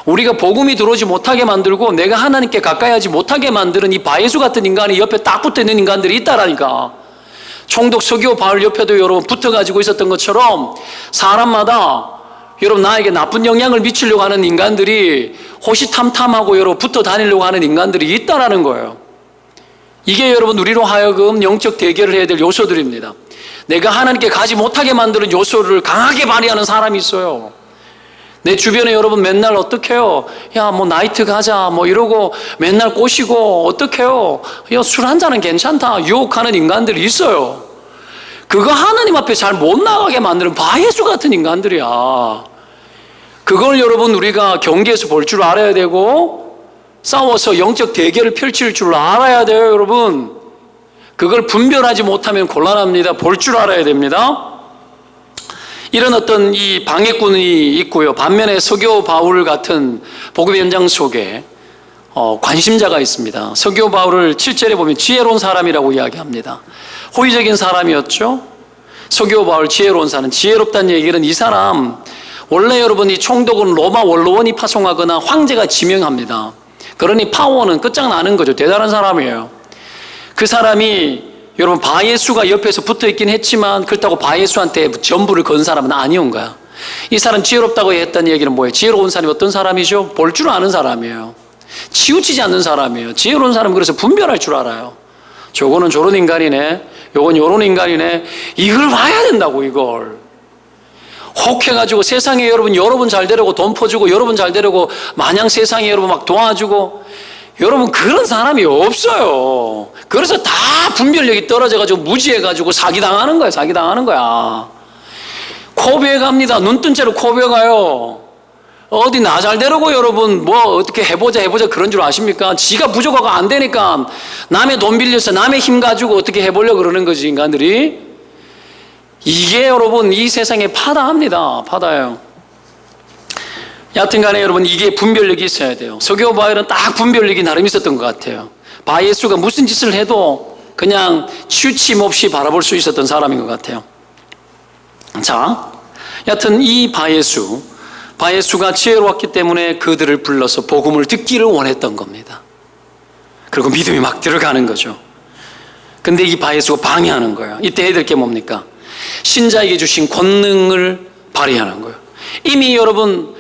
우리가 복음이 들어오지 못하게 만들고 내가 하나님께 가까이 하지 못하게 만드는 이 바예수 같은 인간이 옆에 딱 붙어 있는 인간들이 있다라니까. 총독 서기오 바울 옆에도 여러분 붙어가지고 있었던 것처럼 사람마다 여러분 나에게 나쁜 영향을 미치려고 하는 인간들이 호시탐탐하고 여러분 붙어 다니려고 하는 인간들이 있다라는 거예요. 이게 여러분 우리로 하여금 영적 대결을 해야 될 요소들입니다. 내가 하나님께 가지 못하게 만드는 요소를 강하게 발휘하는 사람이 있어요. 내 주변에 여러분 맨날 어떡해요? 야, 뭐 나이트 가자 뭐 이러고 맨날 꼬시고 어떡해요? 야, 술 한 잔은 괜찮다 유혹하는 인간들이 있어요. 그거 하나님 앞에 잘 못 나가게 만드는 바예수 같은 인간들이야. 그걸 여러분 우리가 경계에서 볼 줄 알아야 되고 싸워서 영적 대결을 펼칠 줄 알아야 돼요, 여러분. 그걸 분별하지 못하면 곤란합니다. 볼 줄 알아야 됩니다. 이런 어떤 이 방해꾼이 있고요. 반면에 서교 바울 같은 복음의 현장 속에 관심자가 있습니다. 서교 바울을 7절에 보면 지혜로운 사람이라고 이야기합니다. 호의적인 사람이었죠. 서교 바울 지혜로운 사람, 지혜롭다는 얘기는 이 사람 원래 여러분 이 총독은 로마 원로원이 파송하거나 황제가 지명합니다. 그러니 파워는 끝장나는 거죠. 대단한 사람이에요. 그 사람이 여러분 바예수가 옆에서 붙어있긴 했지만 그렇다고 바예수한테 전부를 건 사람은 아니온 거야. 이 사람 지혜롭다고 했다는 얘기는 뭐예요? 지혜로운 사람이 어떤 사람이죠? 볼 줄 아는 사람이에요. 치우치지 않는 사람이에요. 지혜로운 사람은 그래서 분별할 줄 알아요. 저거는 저런 인간이네, 요건 요런 인간이네. 이걸 봐야 된다고. 이걸 혹해가지고 세상에 여러분 잘 되려고 돈 퍼주고 여러분 잘 되려고 마냥 세상에 여러분 막 도와주고 여러분 그런 사람이 없어요. 그래서 다 분별력이 떨어져가지고 무지해가지고 사기당하는 거야. 사기당하는 거야. 코비에 갑니다. 눈뜬 채로 코비에 가요. 어디 나 잘 되려고 여러분 뭐 어떻게 해보자 그런 줄 아십니까? 지가 부족하고 안 되니까 남의 돈 빌려서 남의 힘 가지고 어떻게 해보려고 그러는 거지, 인간들이. 이게 여러분 이 세상에 파다합니다. 파다예요. 여하튼간에 여러분 이게 분별력이 있어야 돼요. 서교 바울은 딱 분별력이 나름 있었던 것 같아요. 바예수가 무슨 짓을 해도 그냥 치우침 없이 바라볼 수 있었던 사람인 것 같아요. 자, 여하튼 이 바예수가 지혜로웠기 때문에 그들을 불러서 복음을 듣기를 원했던 겁니다. 그리고 믿음이 막 들어가는 거죠. 근데 이 바예수가 방해하는 거예요. 이때 해야 될 게 뭡니까? 신자에게 주신 권능을 발휘하는 거예요. 이미 여러분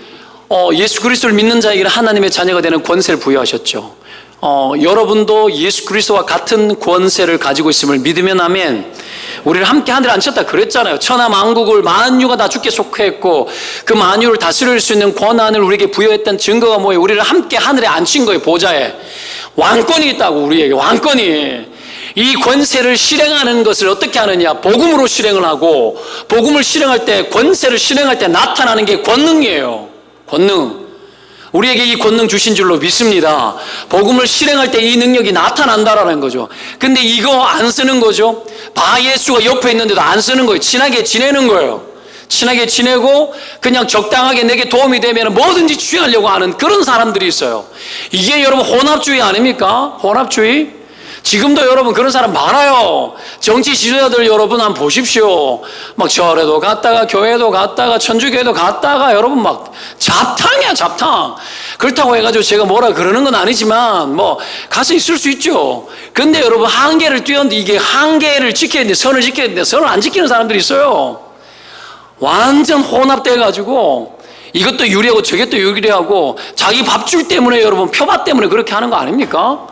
예수 그리스도를 믿는 자에게는 하나님의 자녀가 되는 권세를 부여하셨죠. 여러분도 예수 그리스도와 같은 권세를 가지고 있음을 믿으면 아멘. 우리를 함께 하늘에 앉혔다 그랬잖아요. 천하 만국을 만유가 다 주께 속했고 그 만유를 다스릴 수 있는 권한을 우리에게 부여했던 증거가 뭐예요? 우리를 함께 하늘에 앉힌 거예요. 보좌에. 왕권이 있다고. 우리에게 왕권이. 이 권세를 실행하는 것을 어떻게 하느냐? 복음으로 실행을 하고 복음을 실행할 때, 권세를 실행할 때 나타나는 게 권능이에요. 권능. 우리에게 이 권능 주신 줄로 믿습니다. 복음을 실행할 때 이 능력이 나타난다라는 거죠. 근데 이거 안 쓰는 거죠. 바예수가 옆에 있는데도 안 쓰는 거예요. 친하게 지내는 거예요. 친하게 지내고 그냥 적당하게 내게 도움이 되면 뭐든지 취하려고 하는 그런 사람들이 있어요. 이게 여러분 혼합주의 아닙니까? 혼합주의. 지금도 여러분 그런 사람 많아요. 정치 지도자들 여러분 한번 보십시오. 막 절에도 갔다가 교회도 갔다가 천주교회도 갔다가 여러분 막 잡탕이야, 잡탕. 그렇다고 해가지고 제가 뭐라 그러는 건 아니지만 뭐 가서 있을 수 있죠. 근데 여러분 한계를 뛰었는데 이게 한계를 지켜야 되는데 선을 지켜야 되는데 선을 안 지키는 사람들이 있어요. 완전 혼합돼가지고 이것도 유리하고 저것도 유리하고 자기 밥줄 때문에 여러분 표밭 때문에 그렇게 하는 거 아닙니까?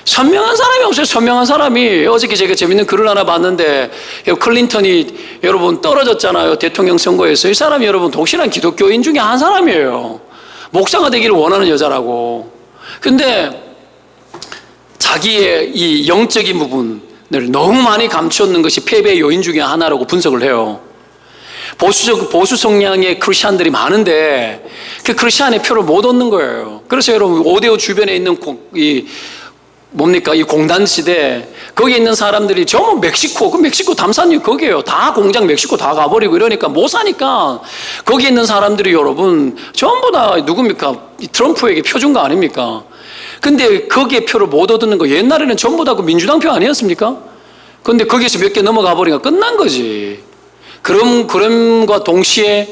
선명한 사람이 없어요. 선명한 사람이. 어저께 제가 재밌는 글을 하나 봤는데 클린턴이 여러분 떨어졌잖아요. 대통령 선거에서. 이 사람이 여러분 독실한 기독교인 중에 한 사람이에요. 목사가 되기를 원하는 여자라고. 근데 자기의 이 영적인 부분, 너무 많이 감추었는 것이 패배의 요인 중에 하나라고 분석을 해요. 보수 성향의 크리스찬들이 많은데 그 크리스찬의 표를 못 얻는 거예요. 그래서 여러분 오데오 주변에 있는 이 공단지대 거기에 있는 사람들이 전부 멕시코, 그 멕시코 담산유 거기에요. 다 공장 멕시코 다 가버리고 이러니까 못 사니까 거기에 있는 사람들이 여러분 전부 다 누굽니까? 트럼프에게 표준 거 아닙니까? 근데 거기에 표를 못 얻는 거 옛날에는 전부 다 그 민주당 표 아니었습니까? 근데 거기에서 몇 개 넘어가 버리니까 끝난 거지. 그럼과 동시에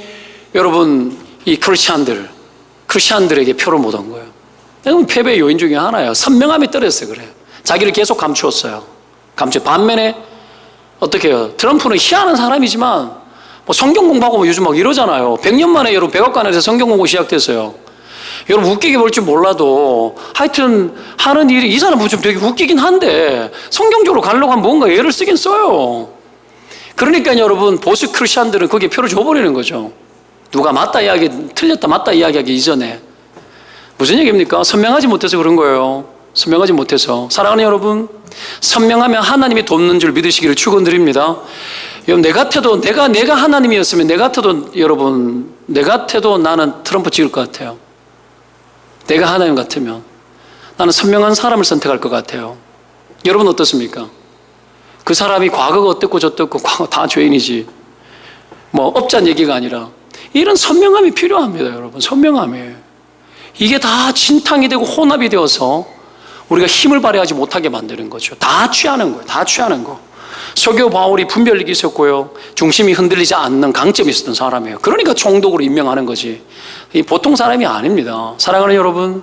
여러분 이 크리스찬들에게 표를 못 얻은 거예요. 이건 패배의 요인 중에 하나예요. 선명함이 떨어졌어요. 그래요. 자기를 계속 감추었어요. 반면에 어떻게 해요? 트럼프는 희한한 사람이지만 뭐 성경 공부하고 요즘 막 이러잖아요. 100년 만에 여러분 백악관에서 성경 공부 시작됐어요. 여러분 웃기게 볼 줄 몰라도 하여튼 하는 일이 이 사람은 좀 되게 웃기긴 한데 성경적으로 가려고 하면 뭔가 애를 쓰긴 써요. 그러니까 여러분 보수 크리스찬들은 거기에 표를 줘버리는 거죠. 누가 틀렸다 맞다 이야기하기 이전에. 무슨 얘기입니까? 선명하지 못해서 그런 거예요. 선명하지 못해서. 사랑하는 여러분, 선명하면 하나님이 돕는 줄 믿으시기를 축원드립니다. 여러분 내가 하나님이었으면 내 같아도 나는 트럼프 찍을 것 같아요. 내가 하나님 같으면 나는 선명한 사람을 선택할 것 같아요. 여러분 어떻습니까? 그 사람이 과거가 어땠고 저땠고 과거 다 죄인이지. 뭐 업자는 얘기가 아니라 이런 선명함이 필요합니다. 여러분 선명함이에요. 이게 다 진탕이 되고 혼합이 되어서 우리가 힘을 발휘하지 못하게 만드는 거죠. 다 취하는 거예요. 다 취하는 거. 서교 바울이 분별력이 있었고요. 중심이 흔들리지 않는 강점이 있었던 사람이에요. 그러니까 총독으로 임명하는 거지. 이 보통 사람이 아닙니다. 사랑하는 여러분,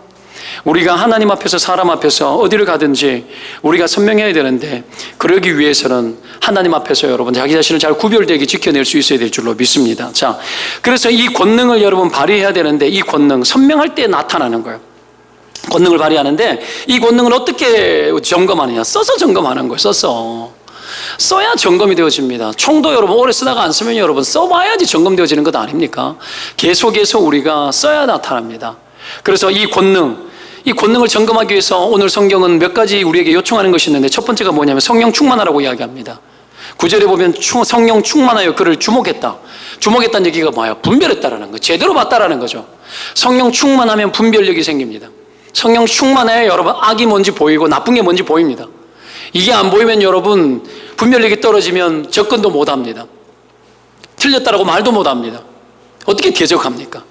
우리가 하나님 앞에서 사람 앞에서 어디를 가든지 우리가 선명해야 되는데 그러기 위해서는 하나님 앞에서 여러분 자기 자신을 잘 구별되게 지켜낼 수 있어야 될 줄로 믿습니다. 자, 그래서 이 권능을 여러분 발휘해야 되는데 이 권능 선명할 때 나타나는 거예요. 권능을 발휘하는데 이 권능을 어떻게 점검하느냐? 써서 점검하는 거예요. 써야 점검이 되어집니다. 총도 여러분 오래 쓰다가 안 쓰면 여러분 써봐야지 점검되어지는 것 아닙니까? 계속해서 우리가 써야 나타납니다. 그래서 이 권능을 점검하기 위해서 오늘 성경은 몇 가지 우리에게 요청하는 것이 있는데 첫 번째가 뭐냐면 성령 충만하라고 이야기합니다. 9절에 보면 성령 충만하여 그를 주목했다. 주목했다는 얘기가 뭐예요? 분별했다라는 거, 제대로 봤다라는 거죠. 성령 충만하면 분별력이 생깁니다. 성령 충만해 여러분 악이 뭔지 보이고 나쁜 게 뭔지 보입니다. 이게 안 보이면 여러분 분별력이 떨어지면 접근도 못합니다. 틀렸다라고 말도 못합니다. 어떻게 대적합니까?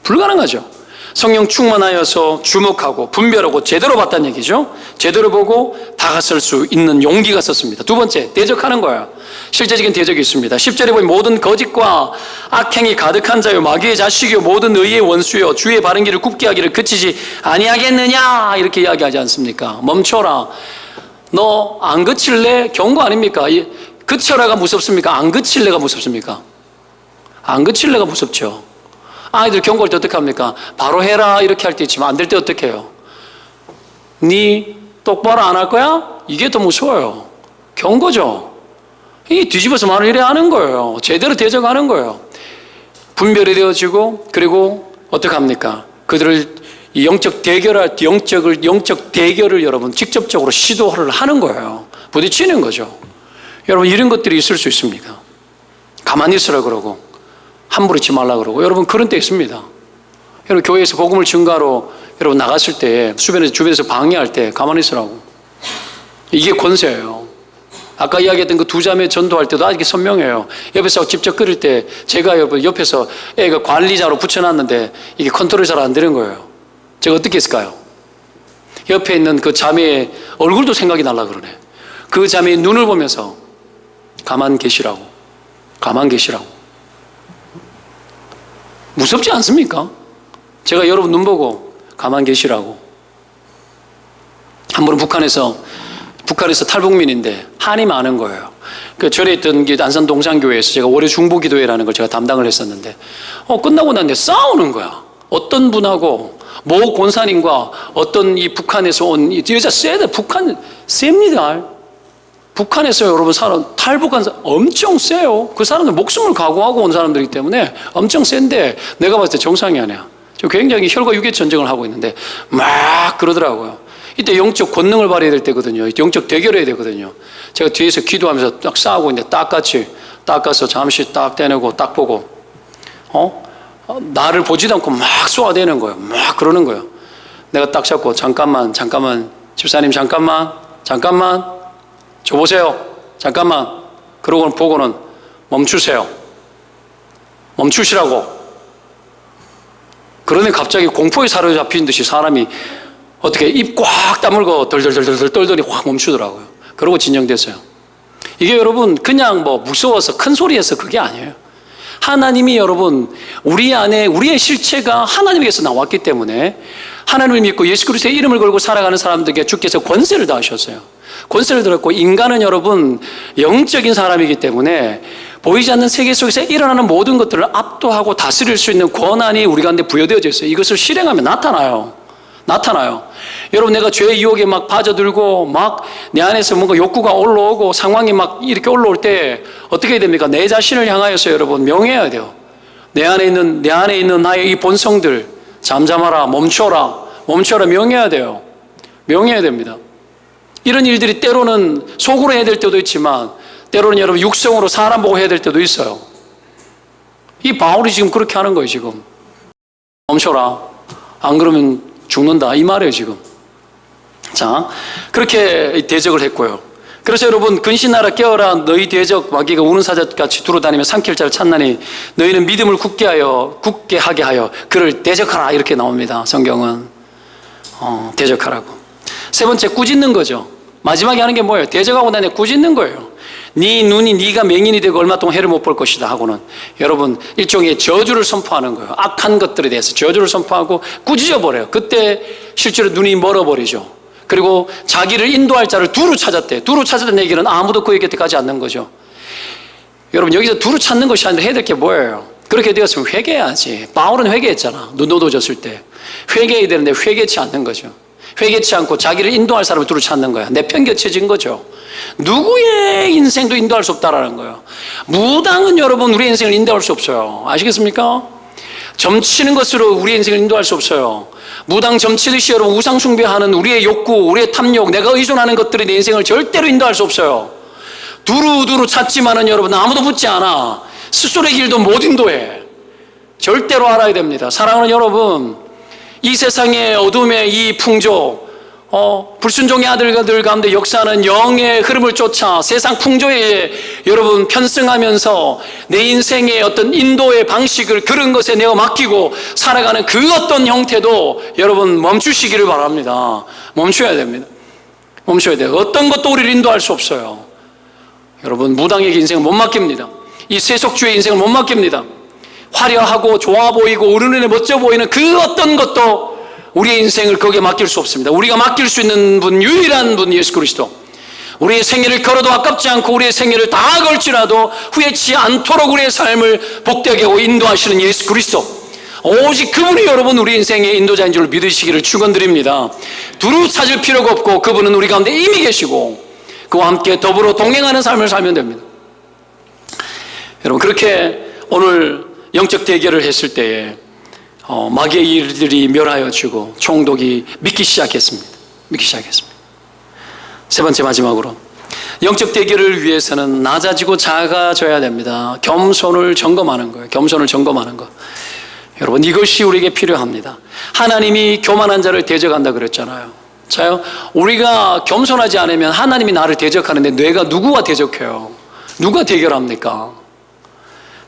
불가능하죠. 성령 충만하여서 주목하고 분별하고 제대로 봤다는 얘기죠. 제대로 보고 다가설 수 있는 용기가 있었습니다. 두 번째, 대적하는 거예요. 실제적인 대적이 있습니다. 10절에 보면 모든 거짓과 악행이 가득한 자요 마귀의 자식이요 모든 의의 원수요 주의 바른 길을 굽게 하기를 그치지 아니하겠느냐 이렇게 이야기하지 않습니까? 멈춰라. 너 안 그칠래? 경고 아닙니까? 그쳐라가 무섭습니까? 안 그칠래가 무섭습니까? 안 그칠래가 무섭죠. 아이들 경고할 때 어떻게 합니까? 바로 해라 이렇게 할 때 있지만 안 될 때 어떻게 해요? 니 똑바로 안 할 거야? 이게 더 무서워요. 경고죠. 이 뒤집어서 말을 이래 하는 거예요. 제대로 대적하는 거예요. 분별이 되어지고 그리고 어떻게 합니까? 그들을 영적 대결을 여러분 직접적으로 시도를 하는 거예요. 부딪히는 거죠. 여러분 이런 것들이 있을 수 있습니까? 가만히 있으라 그러고 함부로 있지 말라 그러고 여러분 그런 때 있습니다. 여러분 교회에서 복음을 증가로 여러분 나갔을 때 주변에서 방해할 때 가만히 있으라고. 이게 권세예요. 아까 이야기했던 그 두 자매 전도할 때도 아직 선명해요. 옆에서 직접 끓일 때 제가 여러분 옆에서 애가 관리자로 붙여놨는데 이게 컨트롤이 잘 안 되는 거예요. 제가 어떻게 했을까요? 옆에 있는 그 자매의 얼굴도 생각이 날라 그러네. 그 자매의 눈을 보면서 가만 계시라고. 무섭지 않습니까? 제가 여러분 눈 보고 가만 계시라고. 한 번은 북한에서 탈북민인데 한이 많은 거예요. 그 절에 있던 안산 동산교회에서 제가 월요 중보기도회라는 걸 제가 담당을 했었는데 끝나고 났는데 싸우는 거야. 어떤 분하고 모 권사님과 어떤 이 북한에서 온 이 여자 북한 셉니다. 북한에서 여러분 탈북한 사람 엄청 세요. 그 사람들 목숨을 각오하고 온 사람들이기 때문에 엄청 센데 내가 봤을 때 정상이 아니야. 저 굉장히 혈과 육의 전쟁을 하고 있는데 막 그러더라고요. 이때 영적 권능을 발휘해야 될 때거든요. 영적 대결해야 되거든요. 제가 뒤에서 기도하면서 딱 싸우고 있는데 딱 같이 딱 가서 잠시 딱 떼내고 딱 보고 나를 보지도 않고 막 쏘아대는 거예요. 막 그러는 거예요. 내가 딱 잡고 잠깐만 집사님 잠깐만 저 보세요. 잠깐만. 그러고는 보고는 멈추세요. 멈추시라고. 그러니 갑자기 공포에 사로잡힌 듯이 사람이 어떻게 입 꽉 다물고 덜덜덜덜 떨더니 확 멈추더라고요. 그러고 진정됐어요. 이게 여러분 그냥 뭐 무서워서 큰 소리에서 그게 아니에요. 하나님이 여러분 우리 안에 우리의 실체가 하나님에게서 나왔기 때문에 하나님을 믿고 예수 그리스도의 이름을 걸고 살아가는 사람들에게 주께서 권세를 다하셨어요. 권세를 들었고 인간은 여러분 영적인 사람이기 때문에 보이지 않는 세계 속에서 일어나는 모든 것들을 압도하고 다스릴 수 있는 권한이 우리 가운데 부여되어져 있어요. 이것을 실행하면 나타나요. 여러분 내가 죄의 유혹에 막 빠져들고 막 내 안에서 뭔가 욕구가 올라오고 상황이 막 이렇게 올라올 때 어떻게 해야 됩니까? 내 자신을 향하여서 여러분 명해야 돼요. 내 안에 있는 나의 이 본성들 잠잠하라, 멈춰라 명해야 돼요. 명해야 됩니다. 이런 일들이 때로는 속으로 해야 될 때도 있지만 때로는 여러분 육성으로 사람 보고 해야 될 때도 있어요. 이 바울이 지금 그렇게 하는 거예요. 지금 멈춰라, 안 그러면 죽는다 이 말이에요. 지금 자 그렇게 대적을 했고요. 그래서 여러분 근신하라 깨어라 너희 대적 마귀가 우는 사자같이 두루다니며 삼킬 자를 찾나니 너희는 믿음을 굳게 하게 하여 그를 대적하라 이렇게 나옵니다. 성경은 대적하라고. 세 번째 꾸짖는 거죠. 마지막에 하는 게 뭐예요? 대적하고 나니 꾸짖는 거예요. 네 눈이 네가 맹인이 되고 얼마 동안 해를 못 볼 것이다 하고는 여러분 일종의 저주를 선포하는 거예요. 악한 것들에 대해서 저주를 선포하고 꾸짖어 버려요. 그때 실제로 눈이 멀어버리죠. 그리고 자기를 인도할 자를 두루 찾았대. 두루 찾았다는 얘기는 아무도 그에게 가지 않는 거죠. 여러분 여기서 두루 찾는 것이 아니라 해야 될 게 뭐예요? 그렇게 되었으면 회개해야지. 바울은 회개했잖아. 눈 어두워졌을 때 회개해야 되는데 회개치 않는 거죠. 회개치 않고 자기를 인도할 사람을 두루 찾는 거야. 내팽개쳐진 거죠. 누구의 인생도 인도할 수 없다라는 거예요. 무당은 여러분 우리의 인생을 인도할 수 없어요. 아시겠습니까? 점치는 것으로 우리의 인생을 인도할 수 없어요. 무당 점치듯이 여러분 우상 숭배하는 우리의 욕구, 우리의 탐욕, 내가 의존하는 것들이 내 인생을 절대로 인도할 수 없어요. 두루두루 찾지만은 여러분 아무도 붙지 않아. 스스로의 길도 못 인도해. 절대로 알아야 됩니다. 사랑하는 여러분, 이 세상의 어둠의 이 풍조, 불순종의 아들들 가운데 역사하는 영의 흐름을 쫓아 세상 풍조에 여러분 편승하면서 내 인생의 어떤 인도의 방식을 그런 것에 내어 맡기고 살아가는 그 어떤 형태도 여러분 멈추시기를 바랍니다. 멈춰야 됩니다. 멈춰야 돼요. 어떤 것도 우리를 인도할 수 없어요. 여러분 무당에게 인생을 못 맡깁니다. 이 세속주의 인생을 못 맡깁니다. 화려하고 좋아 보이고 어른에 멋져 보이는 그 어떤 것도 우리의 인생을 거기에 맡길 수 없습니다. 우리가 맡길 수 있는 분, 유일한 분 예수 그리스도. 우리의 생애를 걸어도 아깝지 않고 우리의 생애를 다 걸지라도 후회치 않도록 우리의 삶을 복되게 하고 인도하시는 예수 그리스도. 오직 그분이 여러분 우리 인생의 인도자인 줄 믿으시기를 축원드립니다. 두루 찾을 필요가 없고 그분은 우리 가운데 이미 계시고 그와 함께 더불어 동행하는 삶을 살면 됩니다. 여러분 그렇게 오늘 영적 대결을 했을 때에 마귀의 일들이 멸하여지고 총독이 믿기 시작했습니다. 세 번째 마지막으로 영적 대결을 위해서는 낮아지고 작아져야 됩니다. 겸손을 점검하는 거예요. 겸손을 점검하는 거. 여러분 이것이 우리에게 필요합니다. 하나님이 교만한 자를 대적한다 그랬잖아요. 자요, 우리가 겸손하지 않으면 하나님이 나를 대적하는데 내가 누구와 대적해요? 누가 대결합니까?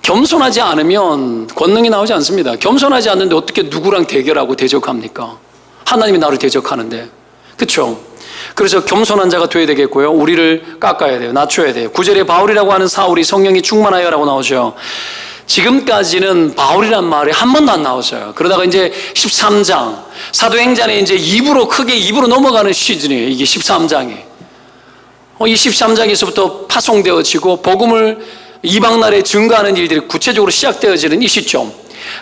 겸손하지 않으면 권능이 나오지 않습니다. 겸손하지 않는데 어떻게 누구랑 대결하고 대적합니까? 하나님이 나를 대적하는데. 그렇죠? 그래서 겸손한 자가 되어야 되겠고요. 우리를 깎아야 돼요. 낮춰야 돼요. 9절에 바울이라고 하는 사울이 성령이 충만하여라고 나오죠. 지금까지는 바울이란 말이 한 번도 안 나왔어요. 그러다가 이제 13장 사도행전에 이제 크게 2부로 넘어가는 시즌이에요. 이게 13장이. 이 13장에서부터 파송되어지고 복음을 이방 나라에 증거하는 일들이 구체적으로 시작되어지는 이 시점,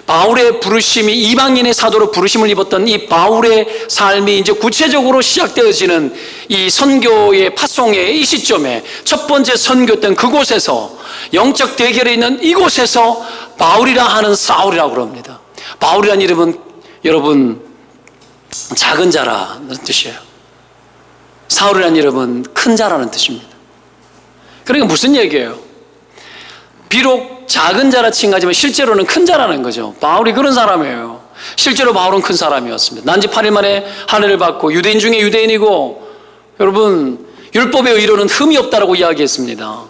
바울의 부르심이 이방인의 사도로 부르심을 입었던 이 바울의 삶이 이제 구체적으로 시작되어지는 이 선교의 파송의 이 시점에 첫 번째 선교했던 그곳에서 영적 대결에 있는 이곳에서 바울이라 하는 사울이라고 그럽니다. 바울이라는 이름은 여러분 작은 자라는 뜻이에요. 사울이라는 이름은 큰 자라는 뜻입니다. 그러니까 무슨 얘기예요? 비록 작은 자라 칭 하지만 실제로는 큰 자라는 거죠. 바울이 그런 사람이에요. 실제로 바울은 큰 사람이었습니다. 난지 8일 만에 하늘을 받고 유대인 중에 유대인이고, 여러분 율법의 의로는 흠이 없다라고 이야기했습니다.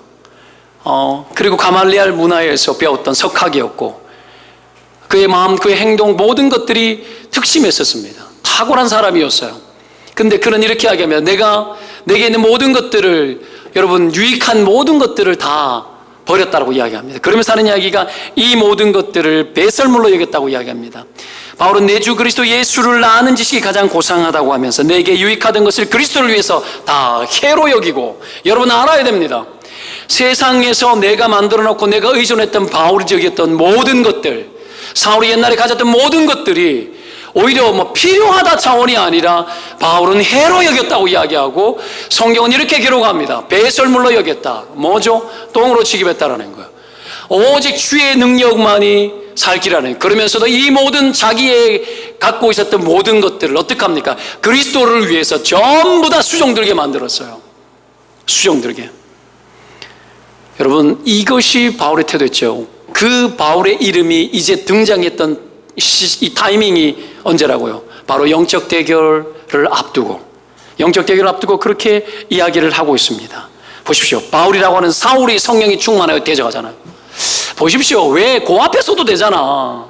그리고 가말리알 문화에서 배웠던 석학이었고, 그의 마음, 그의 행동, 모든 것들이 특심했었습니다. 탁월한 사람이었어요. 근데 그는 이렇게 이야기하면 내게 있는 모든 것들을, 여러분 유익한 모든 것들을 다 버렸다고 이야기합니다. 그러면서 하는 이야기가 이 모든 것들을 배설물로 여겼다고 이야기합니다. 바울은 내 주 그리스도 예수를 아는 지식이 가장 고상하다고 하면서 내게 유익하던 것을 그리스도를 위해서 다 해로 여기고, 여러분 알아야 됩니다. 세상에서 내가 만들어 놓고 내가 의존했던, 바울이 여겼던 모든 것들, 사울이 옛날에 가졌던 모든 것들이 오히려 필요하다 차원이 아니라 바울은 해로 여겼다고 이야기하고, 성경은 이렇게 기록합니다. 배설물로 여겼다. 뭐죠? 똥으로 취급했다라는 거예요. 오직 주의 능력만이 살기라는. 그러면서도 이 모든 자기의 갖고 있었던 모든 것들을 어떻게 합니까? 그리스도를 위해서 전부 다 수종들게 만들었어요. 수종들게. 여러분 이것이 바울의 태도였죠. 그 바울의 이름이 이제 등장했던 이 타이밍이 언제라고요? 바로 영적 대결을 앞두고, 영적 대결을 앞두고 그렇게 이야기를 하고 있습니다. 보십시오. 바울이라고 하는 사울이 성령이 충만하여 대적하잖아요. 보십시오. 왜 그 앞에 써도 되잖아.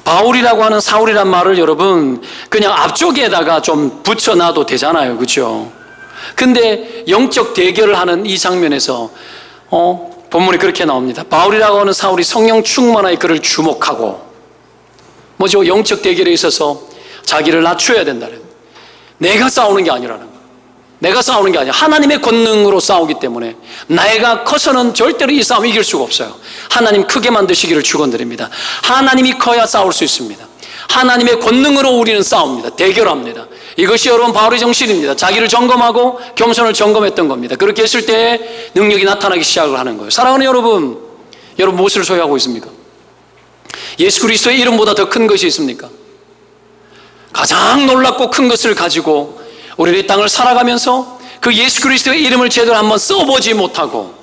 바울이라고 하는 사울이란 말을 여러분 그냥 앞쪽에다가 좀 붙여놔도 되잖아요. 그렇죠? 근데 영적 대결을 하는 이 장면에서 본문에 그렇게 나옵니다. 바울이라고 하는 사울이 성령 충만하여 그를 주목하고, 뭐죠? 영적 대결에 있어서 자기를 낮춰야 된다는, 내가 싸우는 게 아니라는 거예요. 내가 싸우는 게 아니라 하나님의 권능으로 싸우기 때문에 내가 커서는 절대로 이 싸움 이길 수가 없어요. 하나님 크게 만드시기를 축원드립니다. 하나님이 커야 싸울 수 있습니다. 하나님의 권능으로 우리는 싸웁니다. 대결합니다. 이것이 여러분 바울의 정신입니다. 자기를 점검하고 겸손을 점검했던 겁니다. 그렇게 했을 때 능력이 나타나기 시작을 하는 거예요. 사랑하는 여러분 무엇을 소유하고 있습니까? 예수 그리스도의 이름보다 더 큰 것이 있습니까? 가장 놀랍고 큰 것을 가지고 우리는 이 땅을 살아가면서 그 예수 그리스도의 이름을 제대로 한번 써보지 못하고,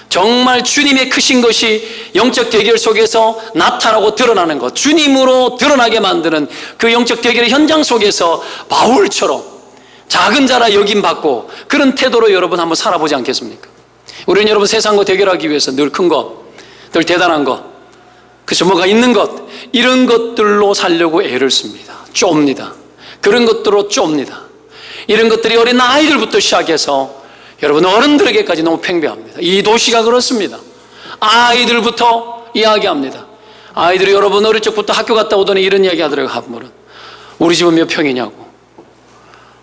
정말 주님의 크신 것이 영적 대결 속에서 나타나고 드러나는 것, 주님으로 드러나게 만드는 그 영적 대결의 현장 속에서 바울처럼 작은 자라 여김받고 그런 태도로 여러분 한번 살아보지 않겠습니까? 우리는 여러분 세상과 대결하기 위해서 늘 큰 것, 늘 대단한 것, 그래서 뭐가 있는 것, 이런 것들로 살려고 애를 씁니다. 좁니다. 그런 것들로 좁니다. 이런 것들이 어린 아이들부터 시작해서 여러분 어른들에게까지 너무 팽배합니다. 이 도시가 그렇습니다. 아이들부터 이야기합니다. 아이들이 여러분 어릴 적부터 학교 갔다 오더니 이런 이야기 하더라고요. 한번은 우리 집은 몇 평이냐고,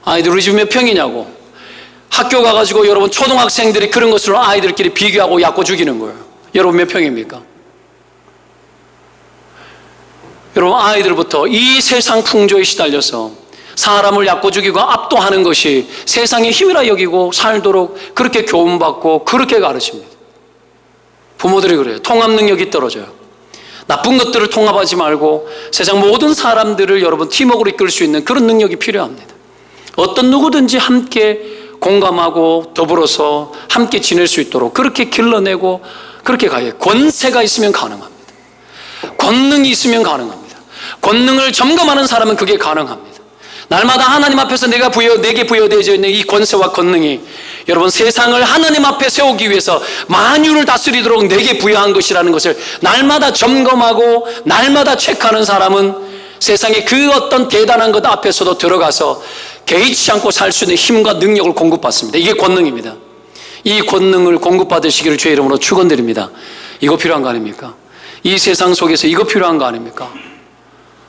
아이들 우리 집은 몇 평이냐고. 학교 가가지고 여러분 초등학생들이 그런 것으로 아이들끼리 비교하고 얕고 죽이는 거예요. 여러분 몇 평입니까? 여러분 아이들부터 이 세상 풍조에 시달려서 사람을 얕고 죽이고 압도하는 것이 세상의 힘이라 여기고 살도록 그렇게 교훈받고 그렇게 가르칩니다. 부모들이 그래요. 통합 능력이 떨어져요. 나쁜 것들을 통합하지 말고 세상 모든 사람들을 여러분 팀워크로 이끌 수 있는 그런 능력이 필요합니다. 어떤 누구든지 함께 공감하고 더불어서 함께 지낼 수 있도록 그렇게 길러내고 그렇게 가요. 권세가 있으면 가능합니다. 권능이 있으면 가능합니다. 권능을 점검하는 사람은 그게 가능합니다. 날마다 하나님 앞에서 내게 부여되어져 있는 이 권세와 권능이 여러분 세상을 하나님 앞에 세우기 위해서 만유를 다스리도록 내게 부여한 것이라는 것을 날마다 점검하고 날마다 체크하는 사람은 세상의 그 어떤 대단한 것 앞에서도 들어가서 개의치 않고 살 수 있는 힘과 능력을 공급받습니다. 이게 권능입니다. 이 권능을 공급받으시기를 주의 이름으로 축원드립니다. 이거 필요한 거 아닙니까? 이 세상 속에서 이거 필요한 거 아닙니까?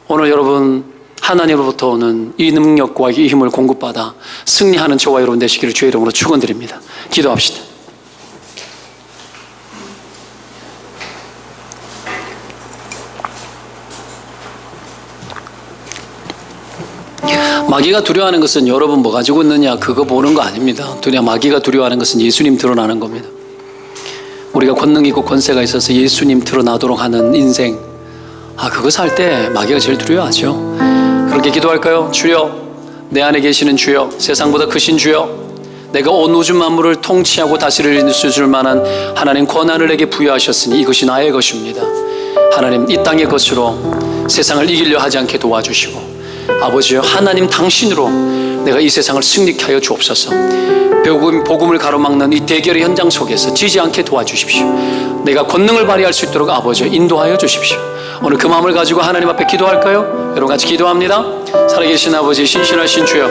오늘 여러분 하나님으로부터 오는 이 능력과 이 힘을 공급받아 승리하는 저와 여러분 되시기를 주의 이름으로 축원드립니다. 기도합시다. 마귀가 두려워하는 것은 여러분 뭐 가지고 있느냐 그거 보는 거 아닙니다. 마귀가 두려워하는 것은 예수님 드러나는 겁니다. 우리가 권능 있고 권세가 있어서 예수님 드러나도록 하는 인생, 그거 살 때 마귀가 제일 두려워하죠. 그렇게 기도할까요? 주여 내 안에 계시는 주여, 세상보다 크신 주여, 내가 온 우주 만물을 통치하고 다스릴 수 있을 만한 하나님 권한을 내게 부여하셨으니 이것이 나의 것입니다. 하나님, 이 땅의 것으로 세상을 이기려 하지 않게 도와주시고, 아버지여, 하나님 당신으로 내가 이 세상을 승리케 하여 주옵소서. 복음을 가로막는 이 대결의 현장 속에서 지지 않게 도와주십시오. 내가 권능을 발휘할 수 있도록 아버지여 인도하여 주십시오. 오늘 그 마음을 가지고 하나님 앞에 기도할까요? 여러분 같이 기도합니다. 살아계신 아버지, 신실하신 주여,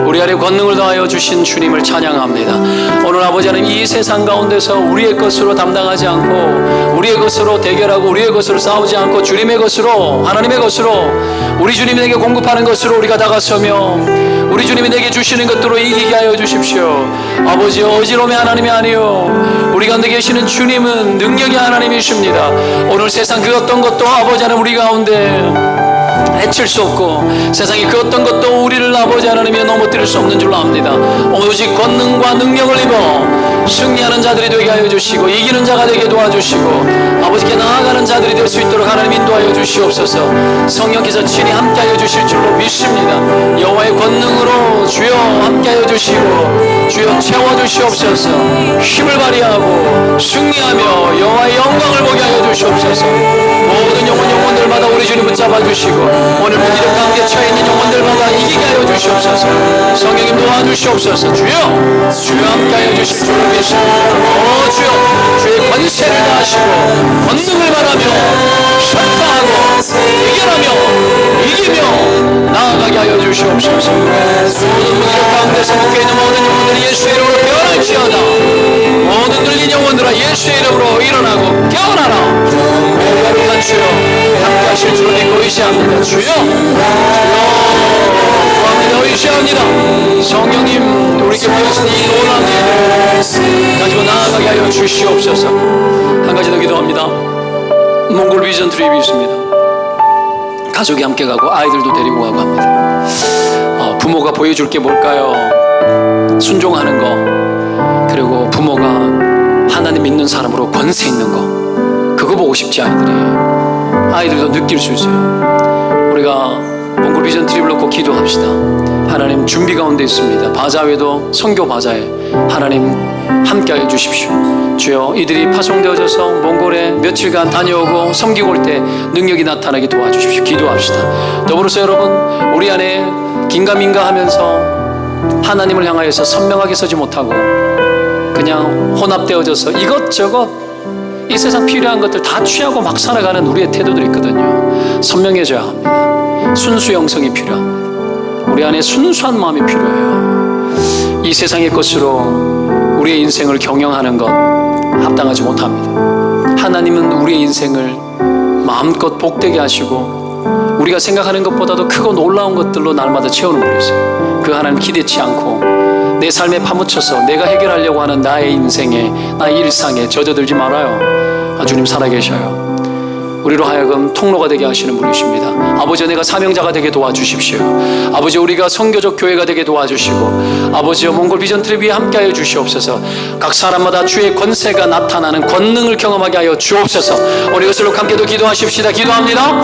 우리 안에 권능을 더하여 주신 주님을 찬양합니다. 오늘 아버지 하나님, 이 세상 가운데서 우리의 것으로 담당하지 않고, 우리의 것으로 대결하고, 우리의 것으로 싸우지 않고, 주님의 것으로, 하나님의 것으로, 우리 주님이 내게 공급하는 것으로 우리가 다가서며 우리 주님이 내게 주시는 것들로 이기게 하여 주십시오. 아버지, 어지러움의 하나님이 아니요, 우리 가운데 계시는 주님은 능력의 하나님이십니다. 오늘 세상 그 어떤 것도 아버지 하나님 우리 가운데 해칠 수 없고, 세상이 그 어떤 것도 우리를 아버지 하나님이 넘어뜨릴 수 없는 줄로 압니다. 오직 권능과 능력을 입어 승리하는 자들이 되게 하여 주시고, 이기는 자가 되게 도와주시고, 아버지께 나아가는 자들이 될 수 있도록 하나님 인도하여 주시옵소서. 성령께서 친히 함께하여 주실 줄로 믿습니다. 여호와의 권능으로 주여 함께하여 주시고, 주여 채워주시옵소서. 힘을 발휘하고 승리하며 여호와의 영광을 보게 하여 주시옵소서. 모든 영혼들마다 우리 주님 붙잡아 주시고, 오늘 무기력 가운데 처해있는 영혼들마다 이기게 하여 주시옵소서. 성령님 도와주시옵소서. 주여 함께하여 주실 줄로 믿습니다. 주여, 주의 권세를 다하시고 권능을 말하며 선포하고 대결하며 이기며 나아가게 하여 주시옵소서. 모든 무기력 가운데서 묶여있는 모든 영혼들이 예수의 이름으로 깨어날지어다. 모든 눌린 영혼들아 예수의 이름으로 일어나고 깨어나라. 거룩한 주여, 함께하실 줄을 믿고 의지합니다. 주여 구합니다. 의지합니다. 성령님, 우리께 보여주신 이 놀라운 일을 가지고 나아가게 하여 주시옵소서. 한 가지 더 기도합니다. 몽골 비전 트립이 있습니다. 가족이 함께 가고 아이들도 데리고 가고 합니다. 부모가 보여줄 게 뭘까요? 순종하는 거, 그리고 부모가 하나님 믿는 사람으로 권세 있는 거, 그거 보고 싶지. 아이들도 느낄 수 있어요. 우리가 몽골 비전 트립을 놓고 기도합시다. 하나님 준비 가운데 있습니다. 바자회도 선교 바자회 하나님 함께하여 주십시오. 주여, 이들이 파송되어져서 몽골에 며칠간 다녀오고 섬기고 올 때 능력이 나타나게 도와주십시오. 기도합시다. 더불어서 여러분, 우리 안에 긴가민가 하면서 하나님을 향하여서 선명하게 서지 못하고 그냥 혼합되어져서 이것저것 이 세상 필요한 것들 다 취하고 막 살아가는 우리의 태도들이 있거든요. 선명해져야 합니다. 순수 영성이 필요합니다. 우리 안에 순수한 마음이 필요해요. 이 세상의 것으로 우리의 인생을 경영하는 것 합당하지 못합니다. 하나님은 우리의 인생을 마음껏 복되게 하시고 우리가 생각하는 것보다도 크고 놀라운 것들로 날마다 채우는 분이세요. 그 하나님 기대치 않고 내 삶에 파묻혀서 내가 해결하려고 하는 나의 인생에, 나의 일상에 젖어들지 말아요. 주님 살아계셔요. 우리로 하여금 통로가 되게 하시는 분이십니다. 아버지, 내가 사명자가 되게 도와주십시오. 아버지, 우리가 선교적 교회가 되게 도와주시고, 아버지여, 몽골 비전 트립 위에 함께하여 주시옵소서. 각 사람마다 주의 권세가 나타나는 권능을 경험하게 하여 주옵소서. 우리 이것으로 함께도 기도하십시다. 기도합니다.